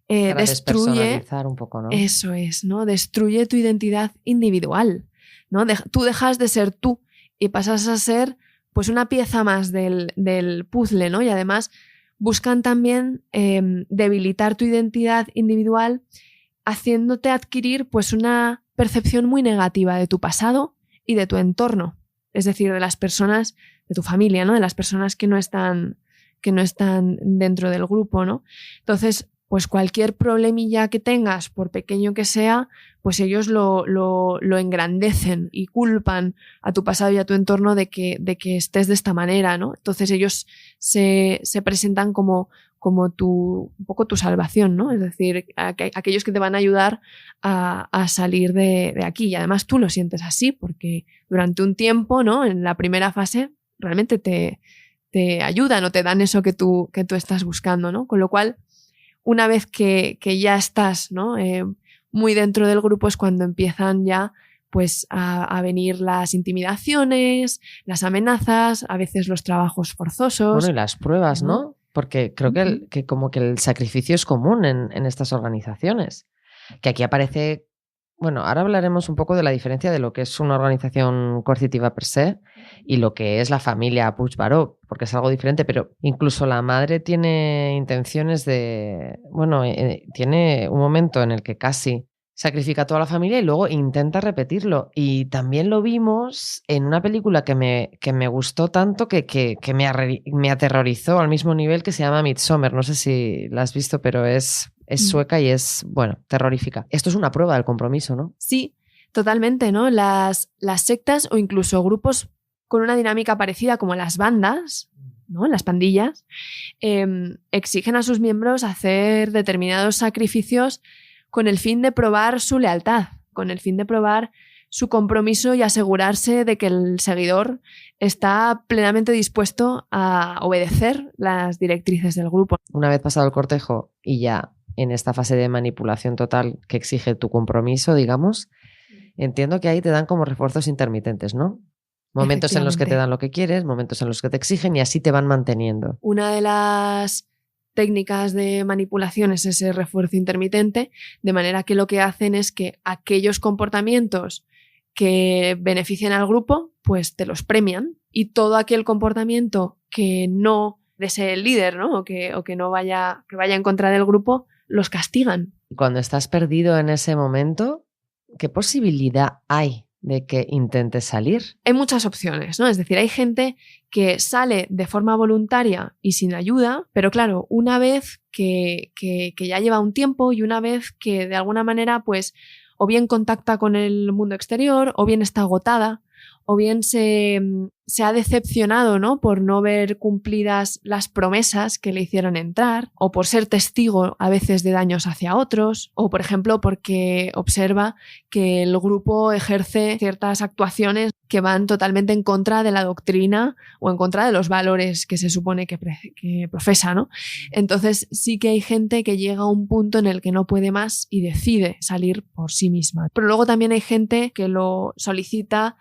para destruye... despersonalizar un poco, ¿no? Eso es, ¿no? Destruye tu identidad individual, ¿no? Tú dejas de ser tú y pasas a ser pues una pieza más del puzzle, ¿no? Y además buscan también debilitar tu identidad individual haciéndote adquirir pues una percepción muy negativa de tu pasado y de tu entorno, es decir, de las personas de tu familia, ¿no?, de las personas que no están dentro del grupo, ¿no? Entonces, pues cualquier problemilla que tengas, por pequeño que sea, pues ellos lo engrandecen y culpan a tu pasado y a tu entorno de que estés de esta manera, ¿no? Entonces ellos se presentan como un poco tu salvación, ¿no? Es decir, aquellos que te van a ayudar a salir de aquí. Y además tú lo sientes así porque durante un tiempo, ¿no?, en la primera fase realmente te ayudan o te dan eso que tú estás buscando, ¿no? Con lo cual, una vez que ya estás, ¿no?, muy dentro del grupo es cuando empiezan ya pues a venir las intimidaciones, las amenazas, a veces los trabajos forzosos. Bueno, y las pruebas, ¿no? Porque creo que como que el sacrificio es común en estas organizaciones. Que aquí aparece... Bueno, ahora hablaremos un poco de la diferencia de lo que es una organización coercitiva per se y lo que es la familia Puig-Baró, porque es algo diferente, pero incluso la madre tiene intenciones de... Bueno, tiene un momento en el que casi sacrifica a toda la familia y luego intenta repetirlo. Y también lo vimos en una película que me gustó tanto que me aterrorizó al mismo nivel, que se llama Midsommar. No sé si la has visto, pero es Es sueca y es, bueno, terrorífica. Esto es una prueba del compromiso, ¿no? Sí, totalmente, ¿no? Las sectas o incluso grupos con una dinámica parecida como las bandas, ¿no? Las pandillas, exigen a sus miembros hacer determinados sacrificios con el fin de probar su lealtad, con el fin de probar su compromiso y asegurarse de que el seguidor está plenamente dispuesto a obedecer las directrices del grupo. Una vez pasado el cortejo y ya en esta fase de manipulación total que exige tu compromiso, digamos, entiendo que ahí te dan como refuerzos intermitentes, ¿no? Momentos en los que te dan lo que quieres, momentos en los que te exigen y así te van manteniendo. Una de las técnicas de manipulación es ese refuerzo intermitente, de manera que lo que hacen es que aquellos comportamientos que benefician al grupo, pues te los premian, y todo aquel comportamiento que no desee el líder, ¿no? o que no vaya en contra del grupo, los castigan. Cuando estás perdido en ese momento, ¿qué posibilidad hay de que intentes salir? Hay muchas opciones, ¿no? Es decir, hay gente que sale de forma voluntaria y sin ayuda, pero claro, una vez que ya lleva un tiempo y una vez que de alguna manera, pues, o bien contacta con el mundo exterior, o bien está agotada, o bien se ha decepcionado, ¿no? Por no ver cumplidas las promesas que le hicieron entrar, o por ser testigo a veces de daños hacia otros, o por ejemplo porque observa que el grupo ejerce ciertas actuaciones que van totalmente en contra de la doctrina o en contra de los valores que se supone que profesa, ¿no? Entonces sí que hay gente que llega a un punto en el que no puede más y decide salir por sí misma. Pero luego también hay gente que lo solicita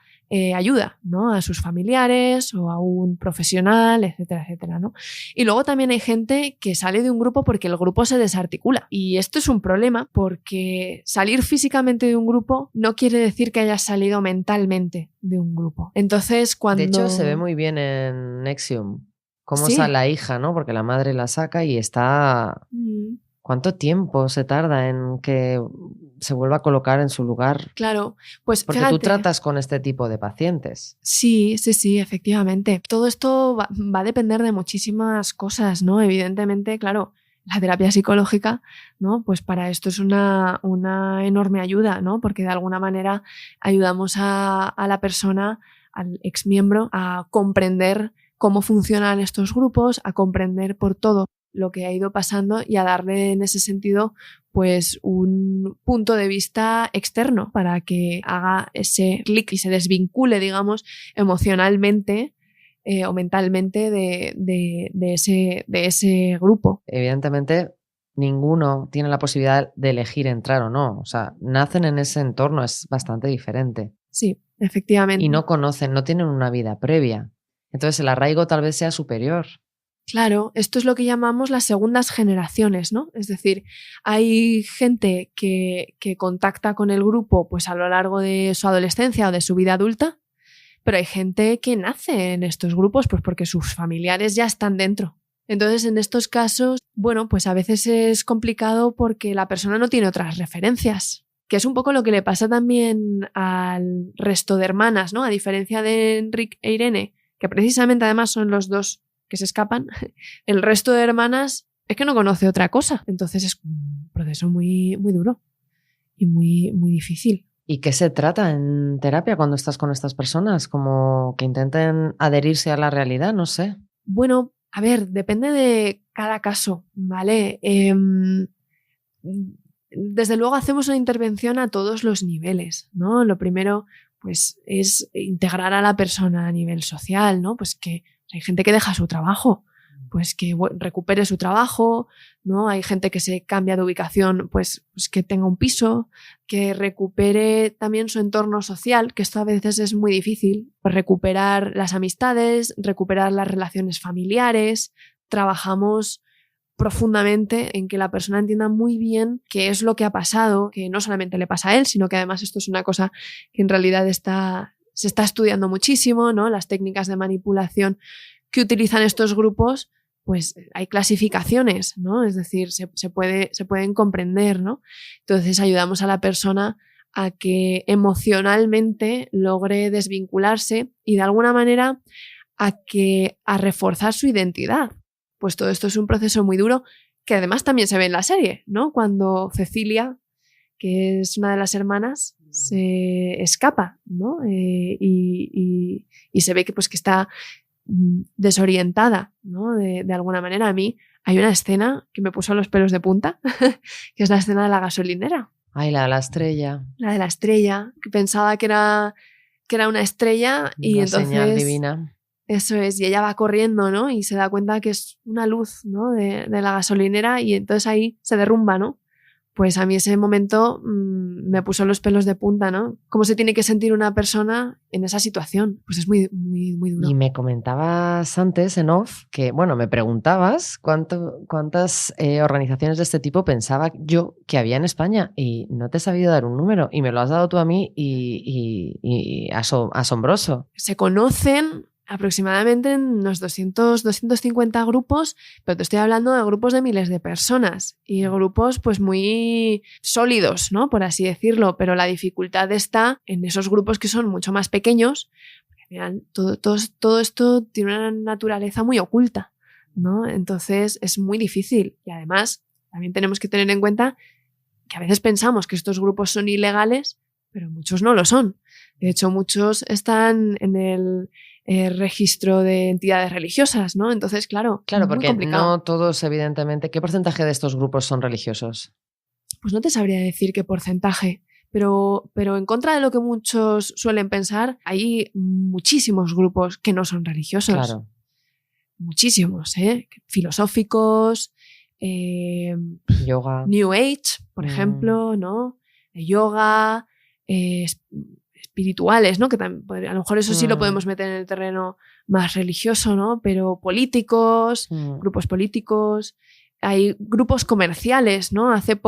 ayuda, ¿no? A sus familiares o a un profesional, etcétera, etcétera, ¿no? Y luego también hay gente que sale de un grupo porque el grupo se desarticula. Y esto es un problema porque salir físicamente de un grupo no quiere decir que hayas salido mentalmente de un grupo. Entonces, cuando... De hecho, se ve muy bien en Nexium cómo Sí. sale la hija, ¿no? Porque la madre la saca y está... ¿Cuánto tiempo se tarda en que se vuelva a colocar en su lugar? Claro, pues porque fíjate, tú tratas con este tipo de pacientes. Sí, efectivamente. Todo esto va a depender de muchísimas cosas, ¿no? Evidentemente, claro, la terapia psicológica, ¿no? Pues para esto es una enorme ayuda, ¿no? Porque de alguna manera ayudamos a la persona, al exmiembro, a comprender cómo funcionan estos grupos, a comprender por todo lo que ha ido pasando y a darle en ese sentido pues un punto de vista externo para que haga ese clic y se desvincule, digamos, emocionalmente o mentalmente de ese grupo. Evidentemente, ninguno tiene la posibilidad de elegir entrar o no. O sea, nacen en ese entorno, es bastante diferente. Sí, efectivamente. Y no conocen, no tienen una vida previa. Entonces el arraigo tal vez sea superior. Claro, esto es lo que llamamos las segundas generaciones, ¿no? Es decir, hay gente que contacta con el grupo pues a lo largo de su adolescencia o de su vida adulta, pero hay gente que nace en estos grupos pues porque sus familiares ya están dentro. Entonces, en estos casos, bueno, pues a veces es complicado porque la persona no tiene otras referencias, que es un poco lo que le pasa también al resto de hermanas, ¿no? A diferencia de Enric e Irene, que precisamente además son los dos que se escapan, el resto de hermanas es que no conoce otra cosa. Entonces es un proceso muy, muy duro y muy, muy difícil. ¿Y qué se trata en terapia cuando estás con estas personas? Como que intenten adherirse a la realidad, no sé. Bueno, a ver, depende de cada caso, ¿vale? Desde luego hacemos una intervención a todos los niveles, ¿no? Lo primero, pues, es integrar a la persona a nivel social, ¿no? Pues que hay gente que deja su trabajo, pues que recupere su trabajo, ¿no? Hay gente que se cambia de ubicación, pues que tenga un piso, que recupere también su entorno social, que esto a veces es muy difícil, pues recuperar las amistades, recuperar las relaciones familiares. Trabajamos profundamente en que la persona entienda muy bien qué es lo que ha pasado, que no solamente le pasa a él, sino que además esto es una cosa que en realidad se está estudiando muchísimo, ¿no? Las técnicas de manipulación que utilizan estos grupos, pues hay clasificaciones, ¿no? Es decir, se pueden comprender, ¿no? Entonces ayudamos a la persona a que emocionalmente logre desvincularse y de alguna manera a reforzar su identidad. Pues todo esto es un proceso muy duro que además también se ve en la serie, ¿no? Cuando Cecilia, que es una de las hermanas, se escapa, ¿no? Y se ve que, pues, que está desorientada, ¿no? De alguna manera. A mí hay una escena que me puso los pelos de punta, que es la escena de la gasolinera. Ay, la de la estrella. La de la estrella, que pensaba que era una estrella y Una entonces... señal divina. Eso es, y ella va corriendo, ¿no? Y se da cuenta que es una luz, ¿no? De la gasolinera y entonces ahí se derrumba, ¿no? Pues a mí ese momento me puso los pelos de punta, ¿no? ¿Cómo se tiene que sentir una persona en esa situación? Pues es muy, muy, muy duro. Y me comentabas antes en off que, bueno, me preguntabas cuántas organizaciones de este tipo pensaba yo que había en España y no te he sabido dar un número y me lo has dado tú a mí y asombroso. Se conocen aproximadamente en unos 250 grupos, pero te estoy hablando de grupos de miles de personas y grupos pues muy sólidos, ¿no? Por así decirlo, pero la dificultad está en esos grupos que son mucho más pequeños, porque al final todo esto tiene una naturaleza muy oculta, ¿no? Entonces es muy difícil y además también tenemos que tener en cuenta que a veces pensamos que estos grupos son ilegales, pero muchos no lo son. De hecho, muchos están en el registro de entidades religiosas, ¿no? Entonces, claro, Claro, muy porque complicado. no todos, evidentemente. ¿Qué porcentaje de estos grupos son religiosos? Pues no te sabría decir qué porcentaje, pero en contra de lo que muchos suelen pensar, hay muchísimos grupos que no son religiosos. Claro. Muchísimos, ¿eh? Filosóficos, Yoga. New Age, por ejemplo, ¿no? Yoga, espirituales, ¿no? Que también, a lo mejor eso sí lo podemos meter en el terreno más religioso, ¿no? Pero políticos, grupos políticos, hay grupos comerciales, ¿no? Hace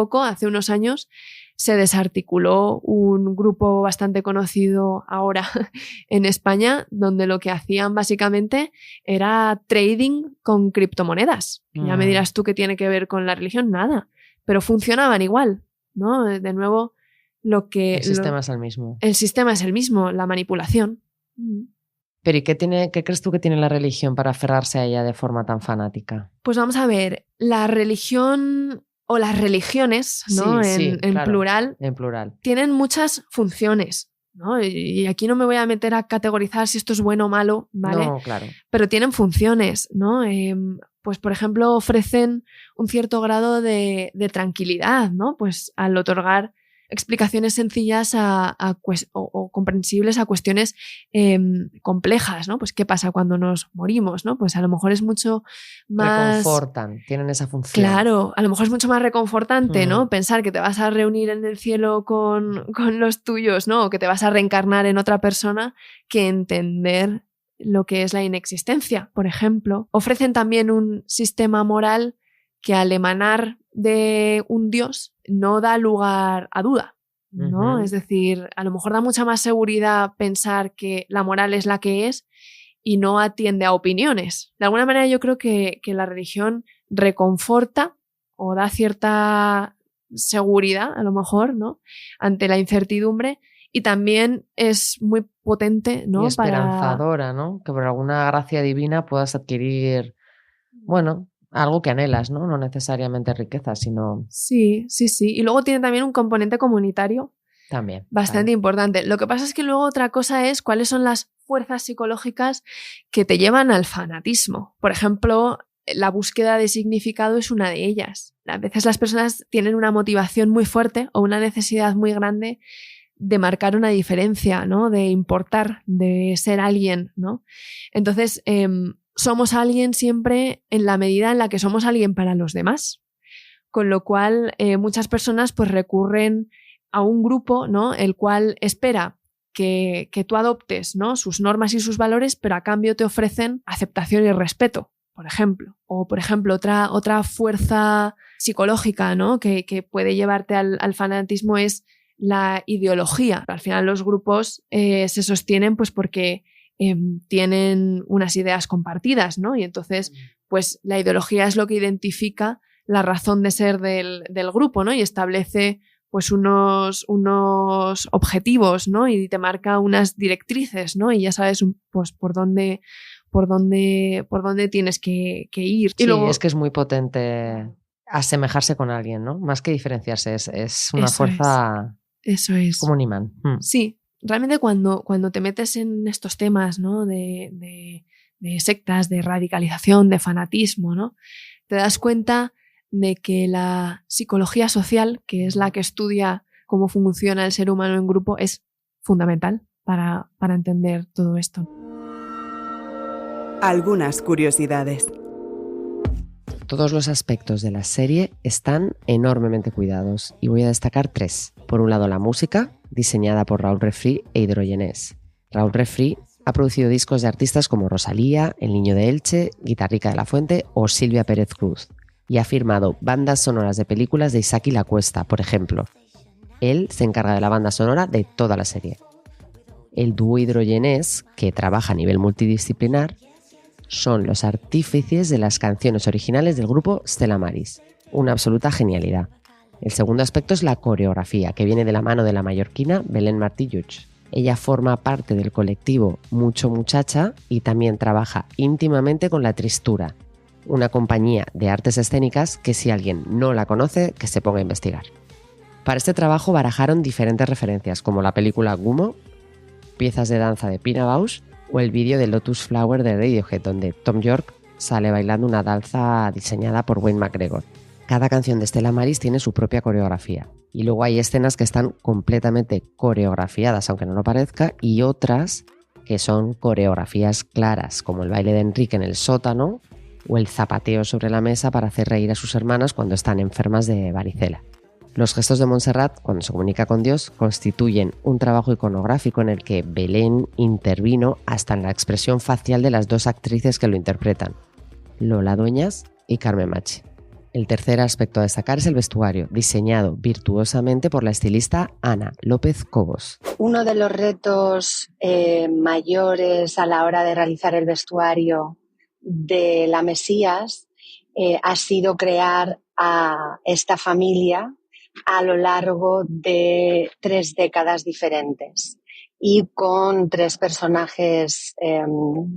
unos años, se desarticuló un grupo bastante conocido ahora en España, donde lo que hacían básicamente era trading con criptomonedas. Ya me dirás tú qué tiene que ver con la religión, nada, pero funcionaban igual, ¿no? De nuevo, el sistema es el mismo. El sistema es el mismo, la manipulación. Pero ¿y qué crees tú que tiene la religión para aferrarse a ella de forma tan fanática? Pues vamos a ver, la religión o las religiones, ¿no? Sí, en claro, plural, en plural, tienen muchas funciones, ¿no? Y aquí no me voy a meter a categorizar si esto es bueno o malo, ¿vale? No, claro. Pero tienen funciones, ¿no? Pues, por ejemplo, ofrecen un cierto grado de tranquilidad, ¿no? Pues al otorgar explicaciones sencillas o comprensibles a cuestiones complejas, ¿no? Pues qué pasa cuando nos morimos, ¿no? Pues a lo mejor es mucho más... Reconfortan, tienen esa función. Claro, a lo mejor es mucho más reconfortante, ¿no? Pensar que te vas a reunir en el cielo con los tuyos, ¿no? O que te vas a reencarnar en otra persona, que entender lo que es la inexistencia, por ejemplo. Ofrecen también un sistema moral que al emanar de un dios no da lugar a duda, ¿no? Es decir, a lo mejor da mucha más seguridad pensar que la moral es la que es y no atiende a opiniones. De alguna manera yo creo que la religión reconforta o da cierta seguridad, a lo mejor, ¿no? Ante la incertidumbre, y también es muy potente, ¿no? Y esperanzadora, ¿no? Que por alguna gracia divina puedas adquirir, bueno, algo que anhelas, ¿no? No necesariamente riqueza, sino... Sí. Y luego tiene también un componente comunitario también bastante importante. Lo que pasa es que luego otra cosa es cuáles son las fuerzas psicológicas que te llevan al fanatismo. Por ejemplo, la búsqueda de significado es una de ellas. A veces las personas tienen una motivación muy fuerte o una necesidad muy grande de marcar una diferencia, ¿no? De importar, de ser alguien, ¿no? Entonces, somos alguien siempre en la medida en la que somos alguien para los demás. Con lo cual, muchas personas pues recurren a un grupo, ¿no? El cual espera que tú adoptes, ¿no? Sus normas y sus valores, pero a cambio te ofrecen aceptación y respeto, por ejemplo. O, por ejemplo, otra fuerza psicológica, ¿no? que puede llevarte al fanatismo es la ideología. Al final los grupos se sostienen pues porque tienen unas ideas compartidas, ¿no? Y entonces pues la ideología es lo que identifica la razón de ser del grupo, ¿no? Y establece pues unos objetivos, ¿no? Y te marca unas directrices, ¿no? Y ya sabes pues por dónde tienes que ir. Sí, y luego, es que es muy potente asemejarse con alguien, ¿no? Más que diferenciarse, es una Eso fuerza Eso es. como un imán. Sí, realmente cuando te metes en estos temas, ¿no? de sectas, de radicalización, de fanatismo, ¿no? Te das cuenta de que la psicología social, que es la que estudia cómo funciona el ser humano en grupo, es fundamental para entender todo esto. Algunas curiosidades. Todos los aspectos de la serie están enormemente cuidados y voy a destacar 3. Por un lado, la música, diseñada por Raúl Refri e Hidrogenés. Raúl Refri ha producido discos de artistas como Rosalía, El Niño de Elche, Guitarrica de la Fuente o Silvia Pérez Cruz, y ha firmado bandas sonoras de películas de Isaki La Cuesta, por ejemplo. Él se encarga de la banda sonora de toda la serie. El dúo Hidrogenés, que trabaja a nivel multidisciplinar, son los artífices de las canciones originales del grupo Stella Maris. Una absoluta genialidad. El segundo aspecto es la coreografía, que viene de la mano de la mallorquina Belén Martí Lluch. Ella forma parte del colectivo Mucho Muchacha y también trabaja íntimamente con La Tristura, una compañía de artes escénicas que, si alguien no la conoce, que se ponga a investigar. Para este trabajo barajaron diferentes referencias, como la película Gumo, piezas de danza de Pina Bausch o el vídeo de Lotus Flower de Radiohead, donde Tom York sale bailando una danza diseñada por Wayne McGregor. Cada canción de Stella Maris tiene su propia coreografía, y luego hay escenas que están completamente coreografiadas, aunque no lo parezca, y otras que son coreografías claras, como el baile de Enrique en el sótano o el zapateo sobre la mesa para hacer reír a sus hermanas cuando están enfermas de varicela. Los gestos de Montserrat, cuando se comunica con Dios, constituyen un trabajo iconográfico en el que Belén intervino hasta en la expresión facial de las 2 actrices que lo interpretan, Lola Dueñas y Carmen Machi. El tercer aspecto a destacar es el vestuario, diseñado virtuosamente por la estilista Ana López Cobos. Uno de los retos mayores a la hora de realizar el vestuario de la Mesías ha sido crear a esta familia a lo largo de 3 décadas diferentes y con 3 personajes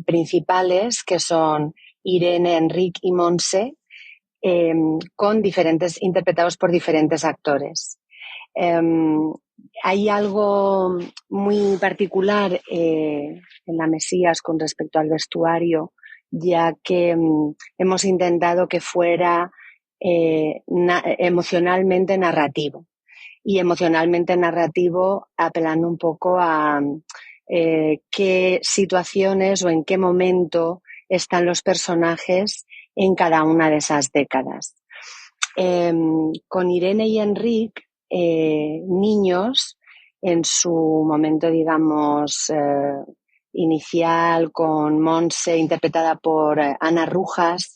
principales que son Irene, Enric y Montse, interpretados por diferentes actores. Hay algo muy particular en la Mesías con respecto al vestuario, ya que hemos intentado que fuera emocionalmente narrativo. Y emocionalmente narrativo apelando un poco a qué situaciones o en qué momento están los personajes en cada una de esas décadas. Con Irene y Enric, niños, en su momento, digamos, inicial, con Montse, interpretada por Ana Rujas,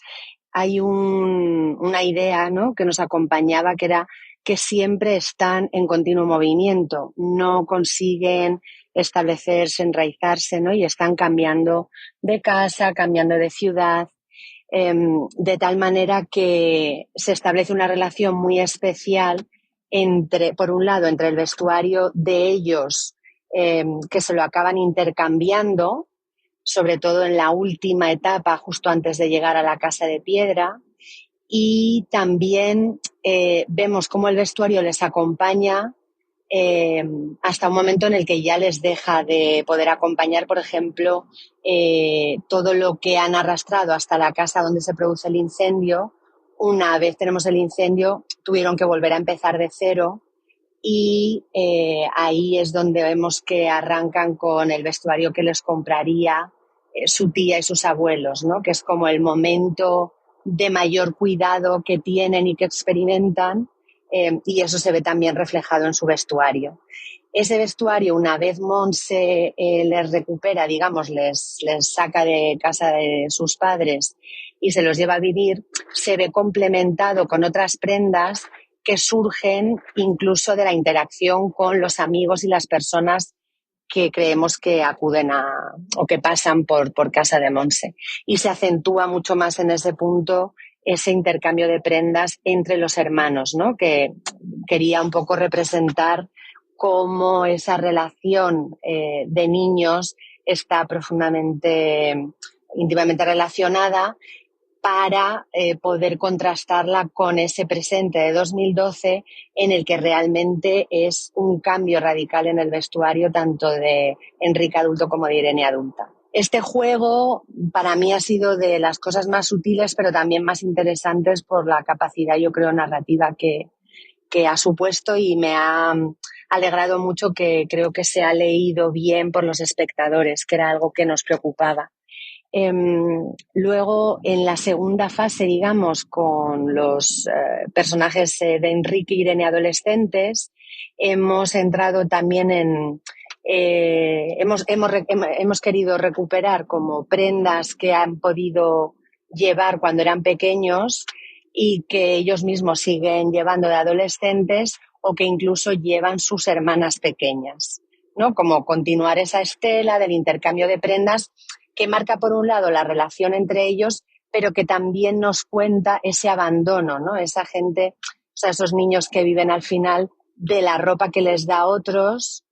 hay una idea, ¿no?, que nos acompañaba, que era que siempre están en continuo movimiento, no consiguen establecerse, enraizarse, ¿no?, y están cambiando de casa, cambiando de ciudad, de tal manera que se establece una relación muy especial por un lado, entre el vestuario de ellos, que se lo acaban intercambiando, sobre todo en la última etapa, justo antes de llegar a la Casa de Piedra, y también vemos cómo el vestuario les acompaña hasta un momento en el que ya les deja de poder acompañar, por ejemplo, todo lo que han arrastrado hasta la casa donde se produce el incendio. Una vez tenemos el incendio, tuvieron que volver a empezar de cero y ahí es donde vemos que arrancan con el vestuario que les compraría su tía y sus abuelos, ¿no?, que es como el momento de mayor cuidado que tienen y que experimentan, y eso se ve también reflejado en su vestuario. Ese vestuario, una vez Montse les recupera, digamos, les saca de casa de sus padres y se los lleva a vivir, se ve complementado con otras prendas que surgen incluso de la interacción con los amigos y las personas que creemos que acuden o que pasan por casa de Montse. Y se acentúa mucho más en ese punto ese intercambio de prendas entre los hermanos, ¿no?, que quería un poco representar cómo esa relación de niños está profundamente, íntimamente relacionada, para poder contrastarla con ese presente de 2012 en el que realmente es un cambio radical en el vestuario tanto de Enrique adulto como de Irene adulta. Este juego para mí ha sido de las cosas más sutiles pero también más interesantes por la capacidad, yo creo, narrativa que ha supuesto, y me ha alegrado mucho que creo que se ha leído bien por los espectadores, que era algo que nos preocupaba. Luego, en la segunda fase, digamos, con los personajes de Enrique y Irene adolescentes, hemos entrado también en... hemos querido recuperar como prendas que han podido llevar cuando eran pequeños y que ellos mismos siguen llevando de adolescentes o que incluso llevan sus hermanas pequeñas, ¿no? Como continuar esa estela del intercambio de prendas que marca por un lado la relación entre ellos, pero que también nos cuenta ese abandono, ¿no? Esa gente, o sea, esos niños que viven al final de la ropa que les dan otros,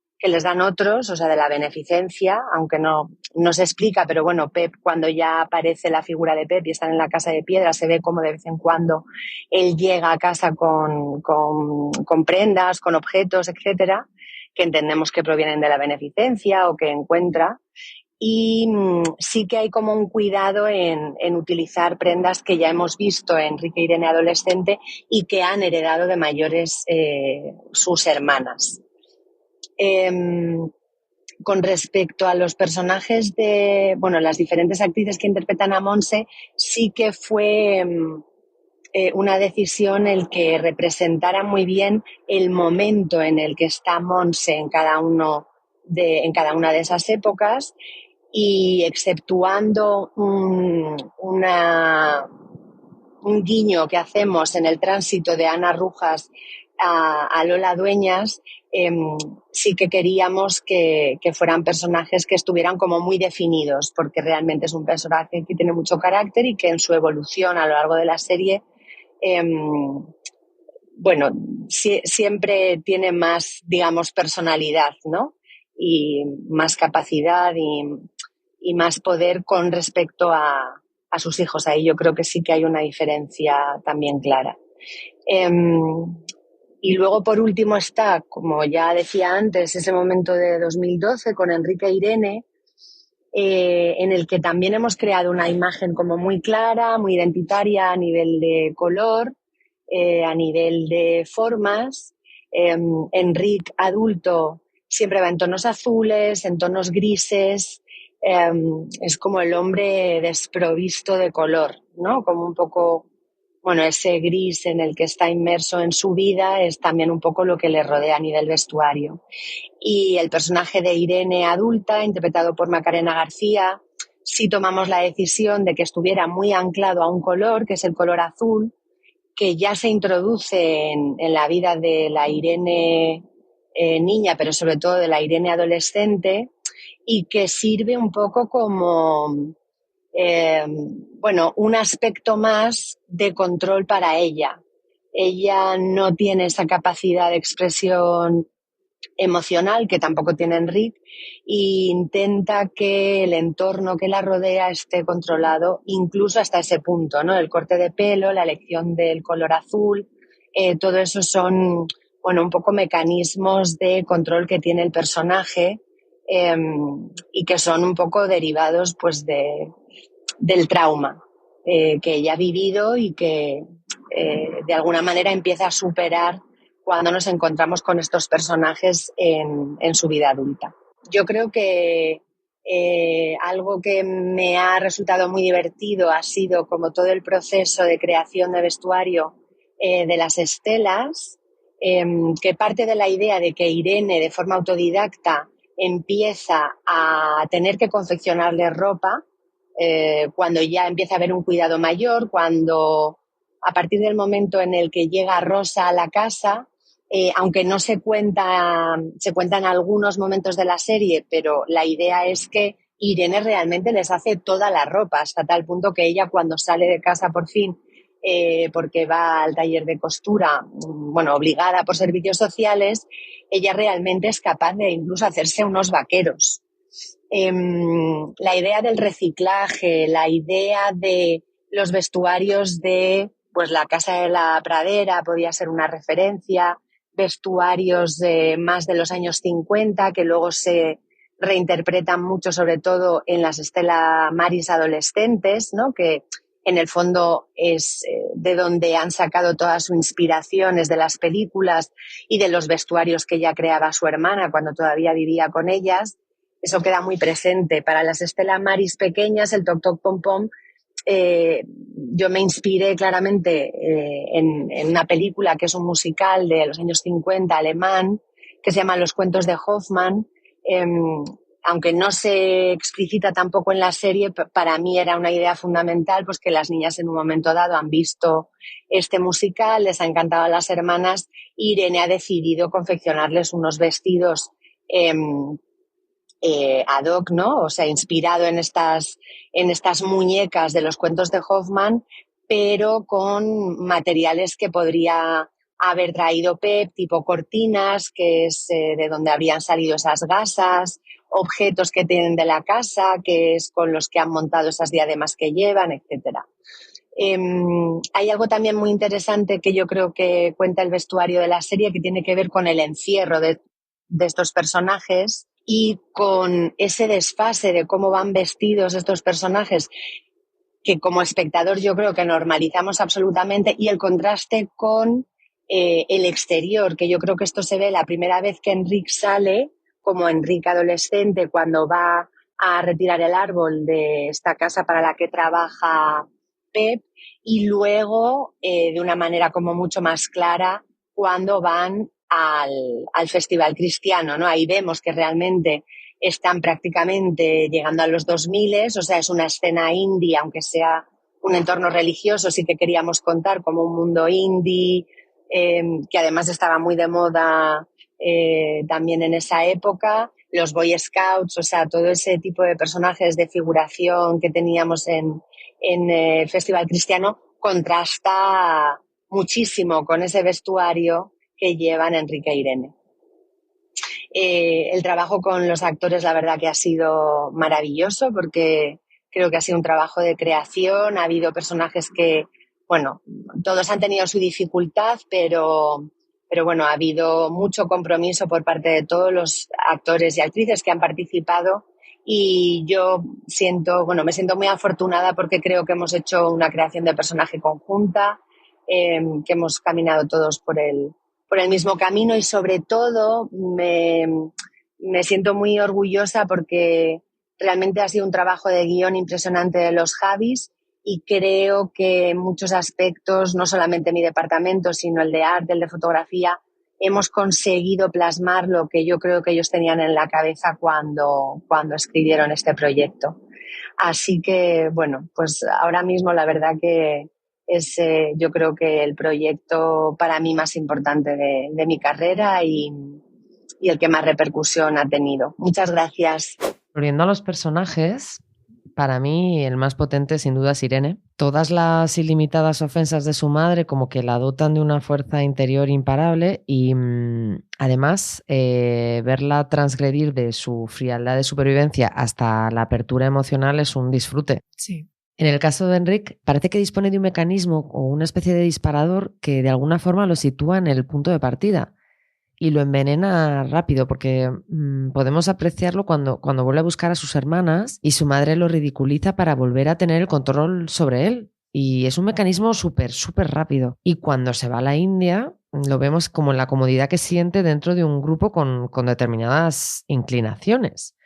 o sea, de la beneficencia, aunque no se explica, pero bueno, Pep, cuando ya aparece la figura de Pep y están en la casa de piedra, se ve como de vez en cuando él llega a casa con prendas, con objetos, etcétera, que entendemos que provienen de la beneficencia o que encuentra. Y sí que hay como un cuidado en utilizar prendas que ya hemos visto en Enrique e Irene adolescente y que han heredado de mayores sus hermanas. Con respecto a los personajes de, bueno, las diferentes actrices que interpretan a Montse, sí que fue una decisión el que representara muy bien el momento en el que está Montse en cada una de esas épocas, y exceptuando un guiño que hacemos en el tránsito de Ana Rujas a Lola Dueñas, sí que queríamos que fueran personajes que estuvieran como muy definidos, porque realmente es un personaje que tiene mucho carácter y que en su evolución a lo largo de la serie, bueno, siempre tiene más, digamos, personalidad, ¿no? Y más capacidad y más poder con respecto a sus hijos. Ahí yo creo que sí que hay una diferencia también clara. Y luego, por último, está, como ya decía antes, ese momento de 2012 con Enrique e Irene, en el que también hemos creado una imagen como muy clara, muy identitaria a nivel de color, a nivel de formas. Enrique adulto siempre va en tonos azules, en tonos grises, es como el hombre desprovisto de color, ¿no? Como un poco, bueno, ese gris en el que está inmerso en su vida es también un poco lo que le rodea a nivel vestuario. Y el personaje de Irene adulta, interpretado por Macarena García, sí tomamos la decisión de que estuviera muy anclado a un color, que es el color azul, que ya se introduce en la vida de la Irene niña, pero sobre todo de la Irene adolescente, y que sirve un poco como, bueno, un aspecto más de control para ella. Ella no tiene esa capacidad de expresión emocional que tampoco tiene Enrique, e intenta que el entorno que la rodea esté controlado incluso hasta ese punto, ¿no? El corte de pelo, la elección del color azul, todo eso son, bueno, un poco mecanismos de control que tiene el personaje, y que son un poco derivados pues del trauma que ella ha vivido y que de alguna manera empieza a superar cuando nos encontramos con estos personajes en su vida adulta. Yo creo que algo que me ha resultado muy divertido ha sido como todo el proceso de creación de vestuario de las estelas, que parte de la idea de que Irene, de forma autodidacta, empieza a tener que confeccionarle ropa cuando ya empieza a haber un cuidado mayor, cuando a partir del momento en el que llega Rosa a la casa, aunque no se cuentan algunos momentos de la serie, pero la idea es que Irene realmente les hace toda la ropa, hasta tal punto que ella, cuando sale de casa por fin, porque va al taller de costura, bueno, obligada por servicios sociales, ella realmente es capaz de incluso hacerse unos vaqueros. La idea del reciclaje, la idea de los vestuarios de pues la Casa de la Pradera podía ser una referencia, vestuarios más de los años 50 que luego se reinterpretan mucho, sobre todo en las Stella Maris adolescentes, ¿no? Que en el fondo es de donde han sacado toda su inspiración, es de las películas y de los vestuarios que ya creaba su hermana cuando todavía vivía con ellas. Eso queda muy presente. Para las Stella Maris pequeñas, el Toc Toc Pom Pom, yo me inspiré claramente en una película que es un musical de los años 50 alemán, que se llama Los cuentos de Hoffmann. Aunque no se explicita tampoco en la serie, para mí era una idea fundamental, pues que las niñas en un momento dado han visto este musical, les ha encantado a las hermanas, y Irene ha decidido confeccionarles unos vestidos ad hoc, ¿no? O sea, inspirado en estas muñecas de los cuentos de Hoffmann, pero con materiales que podría haber traído Pep, tipo cortinas, que es de donde habrían salido esas gasas, objetos que tienen de la casa, que es con los que han montado esas diademas que llevan, etcétera. Hay algo también muy interesante que yo creo que cuenta el vestuario de la serie, que tiene que ver con el encierro de estos personajes y con ese desfase de cómo van vestidos estos personajes, que como espectador yo creo que normalizamos absolutamente, y el contraste con el exterior, que yo creo que esto se ve la primera vez que Enric sale, como Enric adolescente, cuando va a retirar el árbol de esta casa para la que trabaja Pep, y luego de una manera como mucho más clara cuando van al Festival Cristiano, ¿no? Ahí vemos que realmente están prácticamente llegando a los 2000, o sea, es una escena indie, aunque sea un entorno religioso, sí que queríamos contar como un mundo indie, que además estaba muy de moda también en esa época, los Boy Scouts, o sea, todo ese tipo de personajes de figuración que teníamos en el Festival Cristiano contrasta muchísimo con ese vestuario que llevan Enrique e Irene. El trabajo con los actores, la verdad que ha sido maravilloso, porque creo que ha sido un trabajo de creación. Ha habido personajes que, bueno, todos han tenido su dificultad, pero bueno, ha habido mucho compromiso por parte de todos los actores y actrices que han participado, y yo me siento muy afortunada porque creo que hemos hecho una creación de personaje conjunta, que hemos caminado todos por el mismo camino, y sobre todo me siento muy orgullosa porque realmente ha sido un trabajo de guión impresionante de los Javis, y creo que en muchos aspectos, no solamente mi departamento, sino el de arte, el de fotografía, hemos conseguido plasmar lo que yo creo que ellos tenían en la cabeza cuando escribieron este proyecto. Así que, bueno, pues ahora mismo la verdad que es yo creo que el proyecto para mí más importante de mi carrera y el que más repercusión ha tenido. Muchas gracias. Volviendo a los personajes, para mí el más potente sin duda es Irene. Todas las ilimitadas ofensas de su madre como que la dotan de una fuerza interior imparable, y además verla transgredir de su frialdad de supervivencia hasta la apertura emocional es un disfrute. Sí. En el caso de Enric, parece que dispone de un mecanismo o una especie de disparador que de alguna forma lo sitúa en el punto de partida y lo envenena rápido, porque podemos apreciarlo cuando vuelve a buscar a sus hermanas y su madre lo ridiculiza para volver a tener el control sobre él. Y es un mecanismo súper rápido. Y cuando se va a la India, lo vemos como en la comodidad que siente dentro de un grupo con determinadas inclinaciones.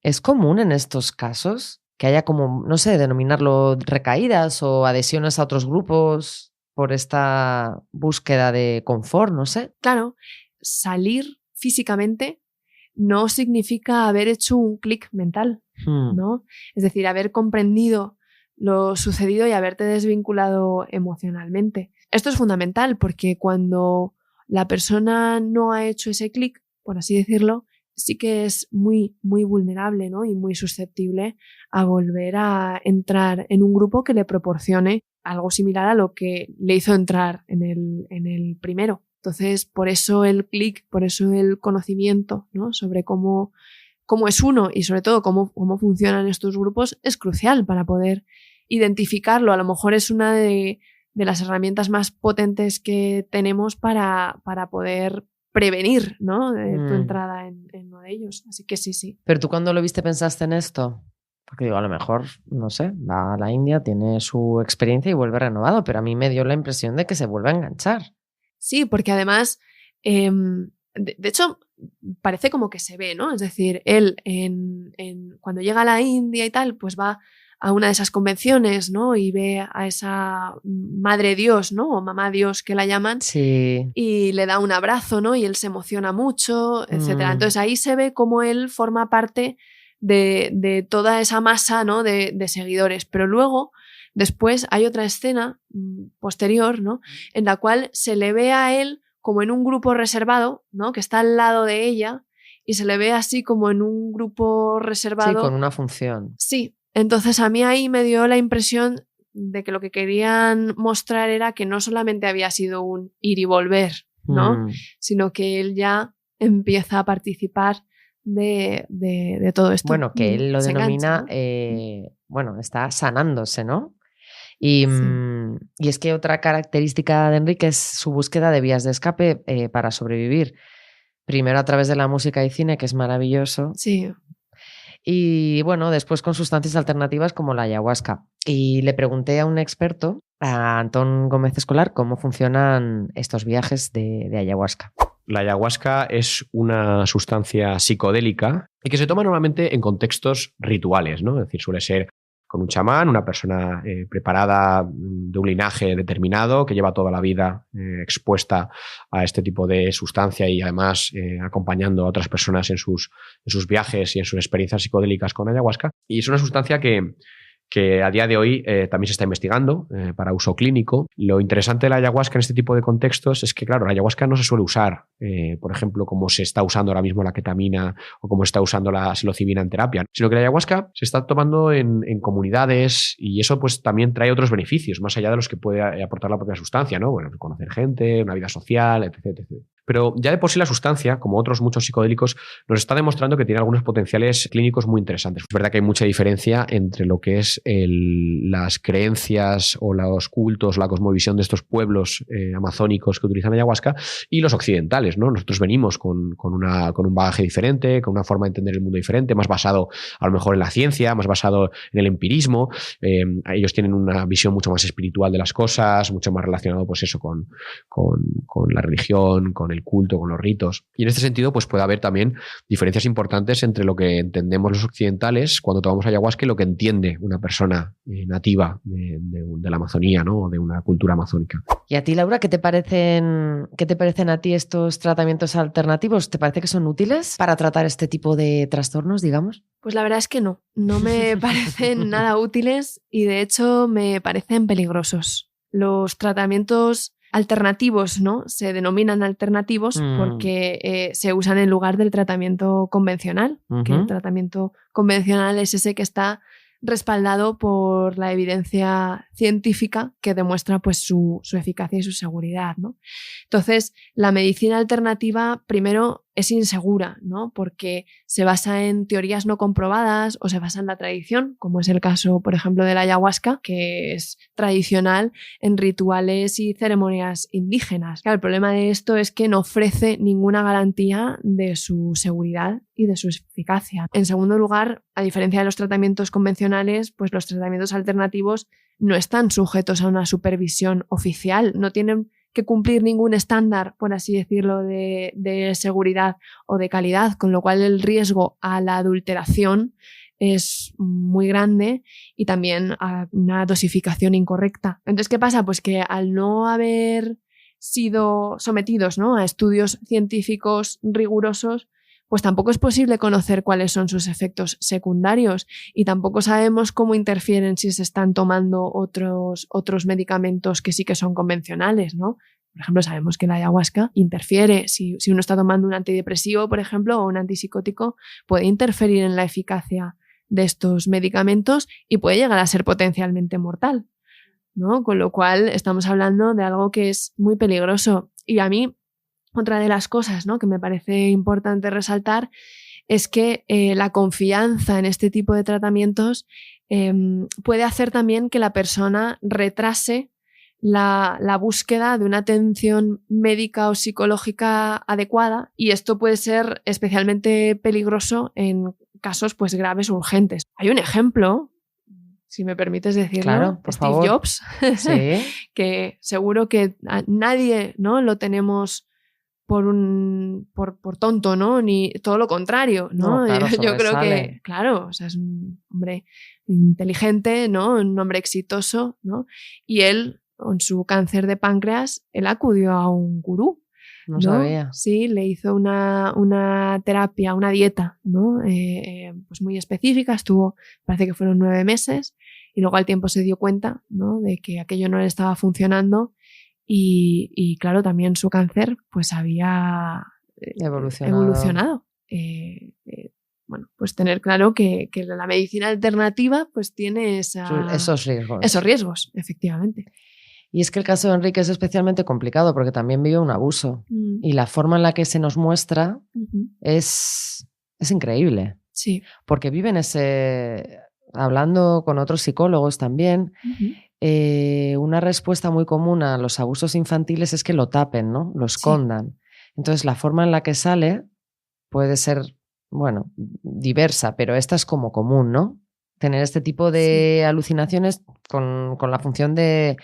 ¿Es común en estos casos que haya como, no sé, denominarlo recaídas o adhesiones a otros grupos por esta búsqueda de confort, no sé? Claro, salir físicamente no significa haber hecho un clic mental, ¿no? Es decir, haber comprendido lo sucedido y haberte desvinculado emocionalmente. Esto es fundamental porque cuando la persona no ha hecho ese clic, por así decirlo, sí que es muy vulnerable, ¿no? Y muy susceptible a volver a entrar en un grupo que le proporcione algo similar a lo que le hizo entrar en el primero. Entonces, por eso el clic, por eso el conocimiento, ¿no? Sobre cómo es uno y sobre todo cómo funcionan estos grupos es crucial para poder identificarlo a lo mejor es una de las herramientas más potentes que tenemos para poder prevenir, ¿no? Tu entrada en uno de ellos. Así que sí. ¿Pero tú cuando lo viste pensaste en esto? Porque digo, a lo mejor, no sé, va a la India, tiene su experiencia y vuelve renovado, pero a mí me dio la impresión de que se vuelve a enganchar. Sí, porque además, de hecho, parece como que se ve, ¿no? Es decir, él cuando llega a la India y tal, pues va a una de esas convenciones, ¿no? Y ve a esa madre Dios, ¿no? O mamá Dios que la llaman. Sí. Y le da un abrazo, ¿no? Y él se emociona mucho, etcétera. Entonces ahí se ve cómo él forma parte de toda esa masa, ¿no? de seguidores. Pero luego, después hay otra escena posterior, ¿no? En la cual se le ve a él como en un grupo reservado, ¿no? Que está al lado de ella y se le ve así como en un grupo reservado. Sí, con una función. Sí. Entonces a mí ahí me dio la impresión de que lo que querían mostrar era que no solamente había sido un ir y volver, ¿no? Sino que él ya empieza a participar de todo esto. Bueno, que él lo denomina, engancha, ¿no? bueno, está sanándose, ¿no? Y Sí. es que otra característica de Enrique es su búsqueda de vías de escape para sobrevivir. Primero a través de la música y cine, que es maravilloso. Sí. Y bueno, después con sustancias alternativas como la ayahuasca. Y le pregunté a un experto, a Antón Gómez Escolar, cómo funcionan estos viajes de ayahuasca. La ayahuasca es una sustancia psicodélica y que se toma normalmente en contextos rituales, ¿no? Es decir, suele ser con un chamán, una persona preparada de un linaje determinado que lleva toda la vida expuesta a este tipo de sustancia y además acompañando a otras personas en sus viajes y en sus experiencias psicodélicas con ayahuasca. Y es una sustancia que a día de hoy también se está investigando para uso clínico. Lo interesante de la ayahuasca en este tipo de contextos es que, claro, la ayahuasca no se suele usar, por ejemplo, como se está usando ahora mismo la ketamina o como se está usando la psilocibina en terapia, sino que la ayahuasca se está tomando en comunidades y eso pues también trae otros beneficios, más allá de los que puede aportar la propia sustancia, ¿no? Bueno, conocer gente, una vida social, etc. Pero ya de por sí la sustancia, como otros muchos psicodélicos, nos está demostrando que tiene algunos potenciales clínicos muy interesantes. Es verdad que hay mucha diferencia entre lo que es las creencias o los cultos, la cosmovisión de estos pueblos amazónicos que utilizan ayahuasca y los occidentales, ¿no? Nosotros venimos con un bagaje diferente, con una forma de entender el mundo diferente, más basado a lo mejor en la ciencia, más basado en el empirismo. Ellos tienen una visión mucho más espiritual de las cosas, mucho más relacionado pues eso con la religión, con el culto, con los ritos. Y en este sentido pues puede haber también diferencias importantes entre lo que entendemos los occidentales cuando tomamos ayahuasca y lo que entiende una persona nativa de la Amazonía, ¿no? O de una cultura amazónica. ¿Y a ti, Laura, qué te parecen a ti estos tratamientos alternativos? ¿Te parece que son útiles para tratar este tipo de trastornos, digamos? Pues la verdad es que no me parecen nada útiles y de hecho me parecen peligrosos. Los tratamientos alternativos, ¿no? Se denominan alternativos porque se usan en lugar del tratamiento convencional, que el tratamiento convencional es ese que está respaldado por la evidencia científica que demuestra pues su eficacia y su seguridad, ¿no? Entonces, la medicina alternativa primero es insegura, ¿no? Porque se basa en teorías no comprobadas o se basa en la tradición, como es el caso, por ejemplo, de la ayahuasca, que es tradicional en rituales y ceremonias indígenas. Claro, el problema de esto es que no ofrece ninguna garantía de su seguridad y de su eficacia. En segundo lugar, a diferencia de los tratamientos convencionales, pues los tratamientos alternativos no están sujetos a una supervisión oficial, no tienen que cumplir ningún estándar, por así decirlo, de seguridad o de calidad, con lo cual el riesgo a la adulteración es muy grande y también a una dosificación incorrecta. Entonces, ¿qué pasa? Pues que al no haber sido sometidos, ¿no? a estudios científicos rigurosos, pues tampoco es posible conocer cuáles son sus efectos secundarios y tampoco sabemos cómo interfieren si se están tomando otros medicamentos que sí que son convencionales, ¿no? Por ejemplo, sabemos que la ayahuasca interfiere. Si uno está tomando un antidepresivo, por ejemplo, o un antipsicótico, puede interferir en la eficacia de estos medicamentos y puede llegar a ser potencialmente mortal, ¿no? Con lo cual estamos hablando de algo que es muy peligroso. Y a mí, otra de las cosas, ¿no? que me parece importante resaltar es que la confianza en este tipo de tratamientos puede hacer también que la persona retrase la búsqueda de una atención médica o psicológica adecuada, y esto puede ser especialmente peligroso en casos pues graves o urgentes. Hay un ejemplo, si me permites decirlo, Claro, por Steve favor. Jobs, Sí. que seguro que a nadie, ¿no?, lo tenemos por tonto, ¿no? Ni todo lo contrario, ¿no? No, claro, Yo creo que, sobresale. claro, o sea, es un hombre inteligente, ¿no? Un hombre exitoso, ¿no? Y él, con su cáncer de páncreas, él acudió a un gurú. No sabía. Sí, le hizo una terapia, una dieta, ¿no? Pues muy específica, parece que fueron 9 meses, y luego al tiempo se dio cuenta, ¿no?, de que aquello no le estaba funcionando, y claro, también su cáncer pues había evolucionado. Bueno, pues tener claro que la medicina alternativa pues tiene Esos riesgos. esos riesgos, efectivamente. Y es que el caso de Enrique es especialmente complicado porque también vive un abuso. Y la forma en la que se nos muestra es increíble. Sí. Porque vive en ese... Hablando con otros psicólogos también, una respuesta muy común a los abusos infantiles es que lo tapen, ¿no? Lo escondan. Entonces la forma en la que sale puede ser, bueno, diversa, pero esta es como común, ¿no? Tener este tipo de alucinaciones con la función de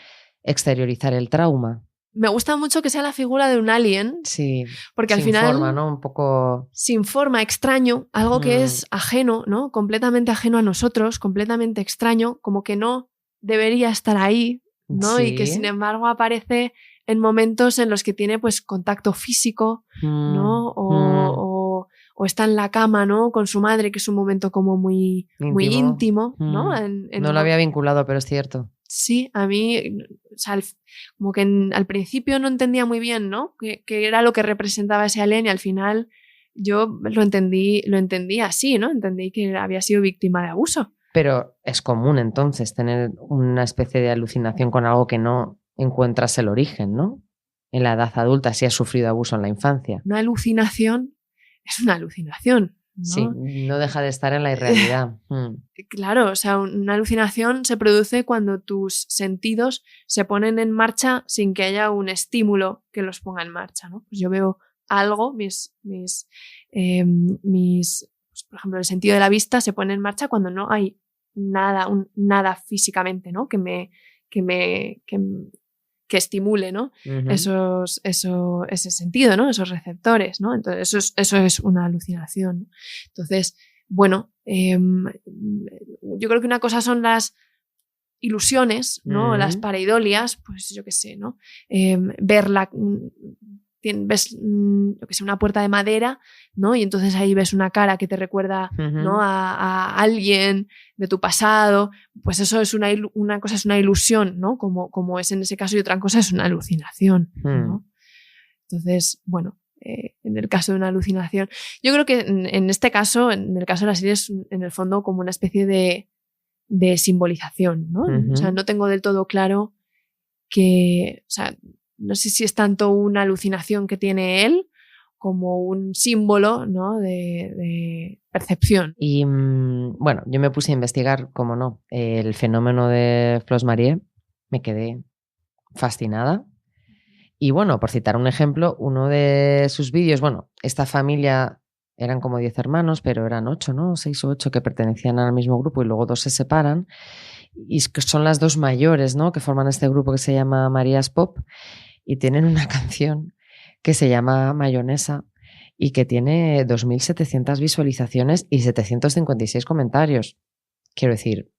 exteriorizar el trauma. Me gusta mucho que sea la figura de un alien. Sí. Porque al sin final... forma, ¿no? Un poco... Sin forma, extraño, algo que es ajeno, ¿no? Completamente ajeno a nosotros, completamente extraño, como que no debería estar ahí, ¿no? Sí. Y que sin embargo aparece en momentos en los que tiene pues contacto físico, ¿no? O está en la cama, ¿no?, con su madre, que es un momento como muy íntimo, ¿no? No lo había vinculado, pero es cierto. Sí, a mí, o sea, como que al principio no entendía muy bien, ¿no?, qué era lo que representaba ese alien, y al final yo lo entendí así, ¿no? Entendí que había sido víctima de abuso. Pero es común entonces tener una especie de alucinación con algo que no encuentras el origen, ¿no? En la edad adulta, si has sufrido abuso en la infancia. Una alucinación es una alucinación, ¿no? Sí, no deja de estar en la irrealidad. Claro, o sea, una alucinación se produce cuando tus sentidos se ponen en marcha sin que haya un estímulo que los ponga en marcha, ¿no? Pues yo veo algo, pues, por ejemplo, el sentido de la vista se pone en marcha cuando no hay nada físicamente, ¿no?, que estimule, ¿no? Ese sentido, ¿no? Esos receptores, ¿no? Entonces eso es una alucinación, ¿no? Entonces, bueno, yo creo que una cosa son las ilusiones, ¿no? Las pareidolias, pues yo qué sé, ¿no? Ves, yo que sé, una puerta de madera, ¿no? Y entonces ahí ves una cara que te recuerda, ¿no?, a alguien de tu pasado. Pues eso es una cosa, es una ilusión, ¿no? Como es en ese caso, y otra cosa es una alucinación, ¿no? Entonces, bueno, en el caso de una alucinación, yo creo que en este caso, en el caso de la serie, es en el fondo como una especie de simbolización, ¿no? O sea, no tengo del todo claro que, o sea, no sé si es tanto una alucinación que tiene él como un símbolo, ¿no?, de percepción. Y bueno, yo me puse a investigar, cómo no, el fenómeno de Flos Marie. Me quedé fascinada. Y bueno, por citar un ejemplo, uno de sus vídeos, bueno, esta familia eran como 10 hermanos, pero eran 8, ¿no? 6 o 8 que pertenecían al mismo grupo, y luego 2 se separan. Y son las 2 mayores, ¿no?, que forman este grupo que se llama Marías Pop, y tienen una canción que se llama Mayonesa y que tiene 2.700 visualizaciones y 756 comentarios. Quiero decir,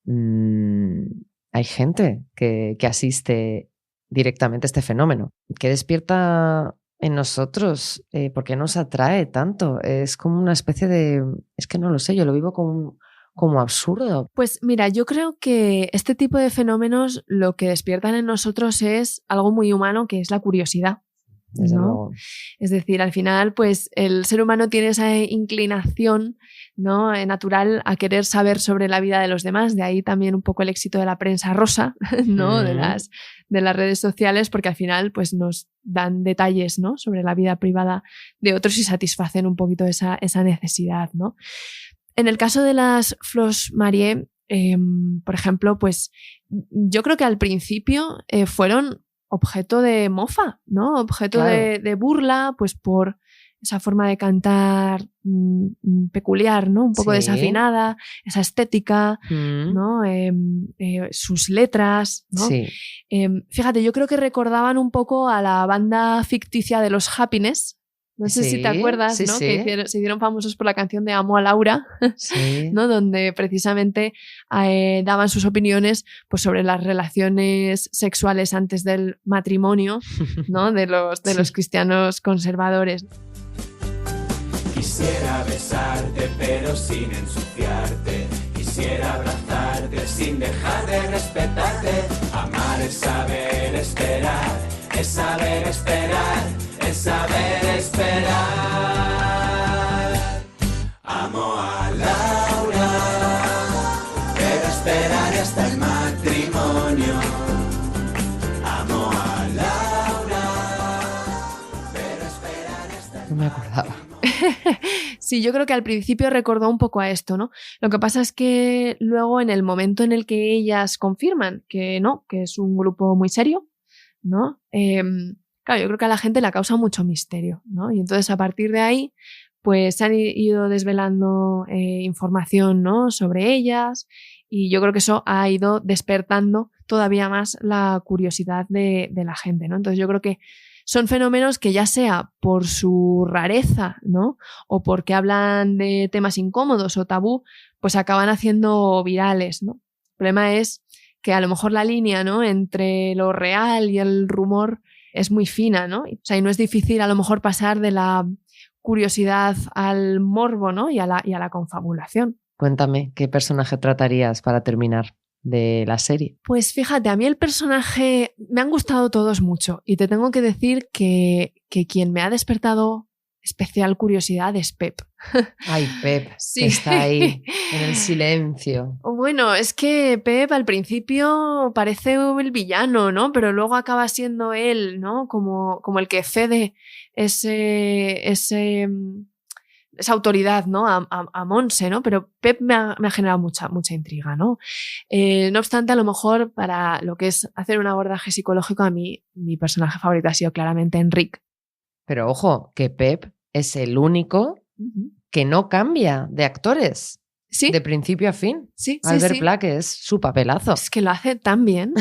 hay gente que asiste directamente a este fenómeno. ¿Qué despierta en nosotros? ¿Por qué nos atrae tanto? Es como una especie de... Es que no lo sé, yo lo vivo como absurdo. Pues mira, yo creo que este tipo de fenómenos lo que despiertan en nosotros es algo muy humano, que es la curiosidad, Desde ¿no? luego. Es decir, al final, pues el ser humano tiene esa inclinación, ¿no?, natural a querer saber sobre la vida de los demás. De ahí también un poco el éxito de la prensa rosa, ¿no? De las redes sociales, porque al final pues nos dan detalles, ¿no?, sobre la vida privada de otros y satisfacen un poquito esa necesidad, ¿no? En el caso de las Flos Marie, por ejemplo, pues yo creo que al principio fueron objeto de mofa, ¿no? Objeto Claro. de burla, pues por esa forma de cantar peculiar, ¿no? Un poco Sí. desafinada, esa estética, ¿no? Sus letras, ¿no? Sí. Fíjate, yo creo que recordaban un poco a la banda ficticia de los Happiness. No sé si te Sí, acuerdas, sí, ¿no? sí. Que se hicieron famosos por la canción de Amo a Laura, Sí. ¿no? Donde precisamente daban sus opiniones pues, sobre las relaciones sexuales antes del matrimonio, ¿no? de los cristianos conservadores. Quisiera besarte pero sin ensuciarte. Quisiera abrazarte sin dejar de respetarte. Amar es saber esperar, es saber esperar, es saber esperar. Amo a Laura, pero esperaré hasta el matrimonio. Amo a Laura, pero esperaré hasta el No me acordaba. Sí, yo creo que al principio recordó un poco a esto, ¿no? Lo que pasa es que luego en el momento en el que ellas confirman que no, que es un grupo muy serio, ¿no? Claro, yo creo que a la gente le causa mucho misterio, ¿no? Y entonces a partir de ahí, pues se han ido desvelando información, ¿no? Sobre ellas y yo creo que eso ha ido despertando todavía más la curiosidad de la gente, ¿no? Entonces yo creo que son fenómenos que ya sea por su rareza, ¿no? O porque hablan de temas incómodos o tabú, pues acaban haciendo virales, ¿no? El problema es que a lo mejor la línea, ¿no? Entre lo real y el rumor es muy fina, ¿no? O sea, y no es difícil a lo mejor pasar de la curiosidad al morbo, ¿no? Y a la confabulación. Cuéntame, ¿qué personaje tratarías para terminar de la serie? Pues fíjate, a mí el personaje me han gustado todos mucho y te tengo que decir que quien me ha despertado especial curiosidad es Pep. Ay, Pep, Sí. que está ahí en el silencio. Bueno, es que Pep al principio parece el villano, ¿no? Pero luego acaba siendo él, ¿no? Como el que cede esa autoridad, ¿no? A Monse, ¿no? Pero Pep me ha generado mucha intriga, ¿no? No obstante, a lo mejor para lo que es hacer un abordaje psicológico, a mí mi personaje favorito ha sido claramente Enric. Pero ojo, que Pep es el único que no cambia de actores. Sí, De principio a fin. sí, Albert sí. Pla, que es su papelazo. Es que lo hace tan bien.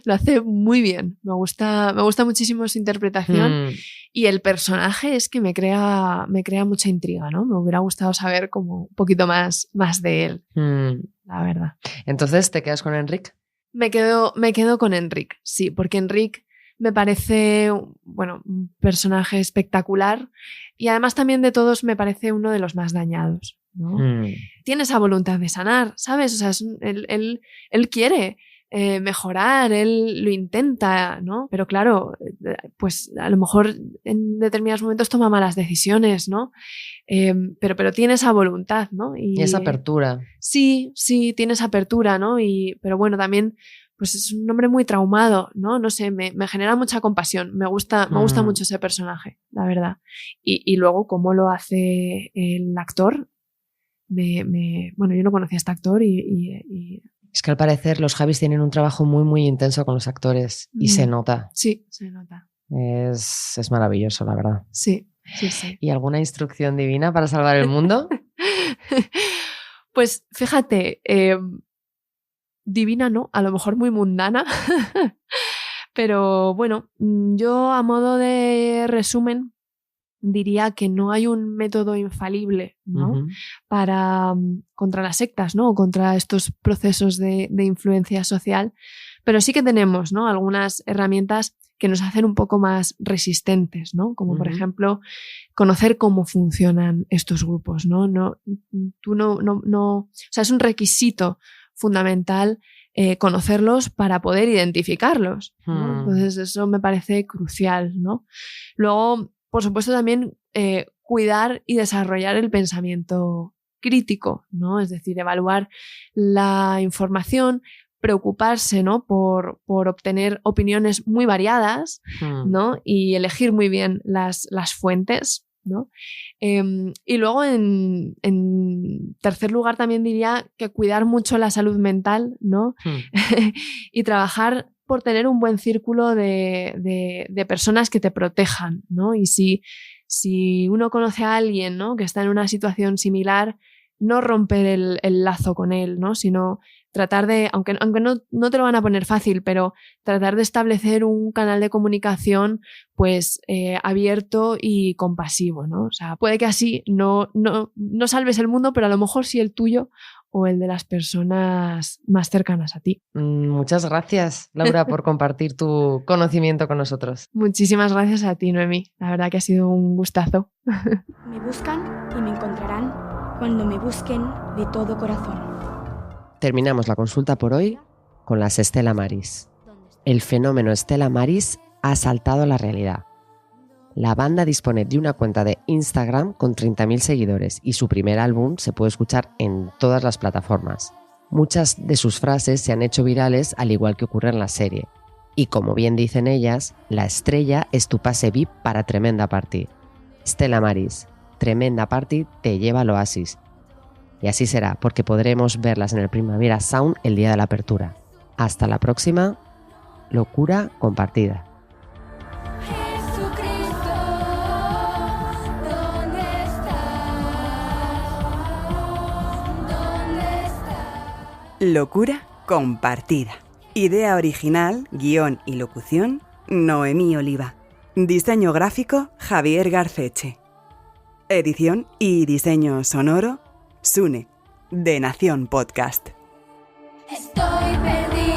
Lo hace muy bien. Me gusta muchísimo su interpretación. Y el personaje es que me crea mucha intriga, ¿no? Me hubiera gustado saber como un poquito más de él, la verdad. Entonces, ¿te quedas con Enric? Me quedo con Enric, sí, porque Enric me parece, bueno, un personaje espectacular y además también de todos me parece uno de los más dañados, ¿no? Tiene esa voluntad de sanar, ¿sabes? O sea, él quiere mejorar, él lo intenta, ¿no? Pero claro, pues a lo mejor en determinados momentos toma malas decisiones, ¿no? Pero tiene esa voluntad, ¿no? Y esa apertura. Sí, tiene esa apertura, ¿no? Pero bueno, también pues es un hombre muy traumado, ¿no? No sé, me genera mucha compasión. Me gusta mucho ese personaje, la verdad. Y luego, cómo lo hace el actor, bueno, yo no conocía a este actor y Es que al parecer los Javis tienen un trabajo muy, muy intenso con los actores y se nota. Sí, se nota. Es maravilloso, la verdad. Sí. ¿Y alguna instrucción divina para salvar el mundo? Pues fíjate, divina no, a lo mejor muy mundana, pero bueno, yo a modo de resumen diría que no hay un método infalible, ¿no? Para contra las sectas, ¿no? O contra estos procesos de influencia social, pero sí que tenemos, ¿no? Algunas herramientas que nos hacen un poco más resistentes, ¿no? Como por ejemplo conocer cómo funcionan estos grupos, ¿no? O sea, es un requisito fundamental conocerlos para poder identificarlos, ¿no? Entonces eso me parece crucial, ¿no? Luego, por supuesto, también cuidar y desarrollar el pensamiento crítico, ¿no? Es decir, evaluar la información, preocuparse, ¿no? por obtener opiniones muy variadas, ¿no? Y elegir muy bien las fuentes ¿no? Y luego en tercer lugar también diría que cuidar mucho la salud mental, ¿no? Y trabajar por tener un buen círculo de personas que te protejan, ¿no? Y si uno conoce a alguien, ¿no?, que está en una situación similar, no romper el lazo con él, ¿no?, sino tratar de, aunque no te lo van a poner fácil, pero tratar de establecer un canal de comunicación pues abierto y compasivo, ¿no? O sea, puede que así no salves el mundo, pero a lo mejor sí el tuyo o el de las personas más cercanas a ti. Muchas gracias, Laura, por compartir tu conocimiento con nosotros. Muchísimas gracias a ti, Noemí. La verdad que ha sido un gustazo. Me buscan y me encontrarán cuando me busquen de todo corazón. Terminamos la consulta por hoy con las Stella Maris. El fenómeno Stella Maris ha saltado a la realidad. La banda dispone de una cuenta de Instagram con 30.000 seguidores y su primer álbum se puede escuchar en todas las plataformas. Muchas de sus frases se han hecho virales al igual que ocurre en la serie. Y como bien dicen ellas, la estrella es tu pase VIP para Tremenda Party. Stella Maris, Tremenda Party te lleva al oasis. Y así será, porque podremos verlas en el Primavera Sound el día de la apertura. Hasta la próxima, locura compartida. Jesucristo, ¿dónde estás? ¿Dónde estás? Locura compartida. Idea original, guión y locución, Noemí Oliva. Diseño gráfico, Javier Garceche. Edición y diseño sonoro, Sune, de Nación Podcast. Estoy perdida.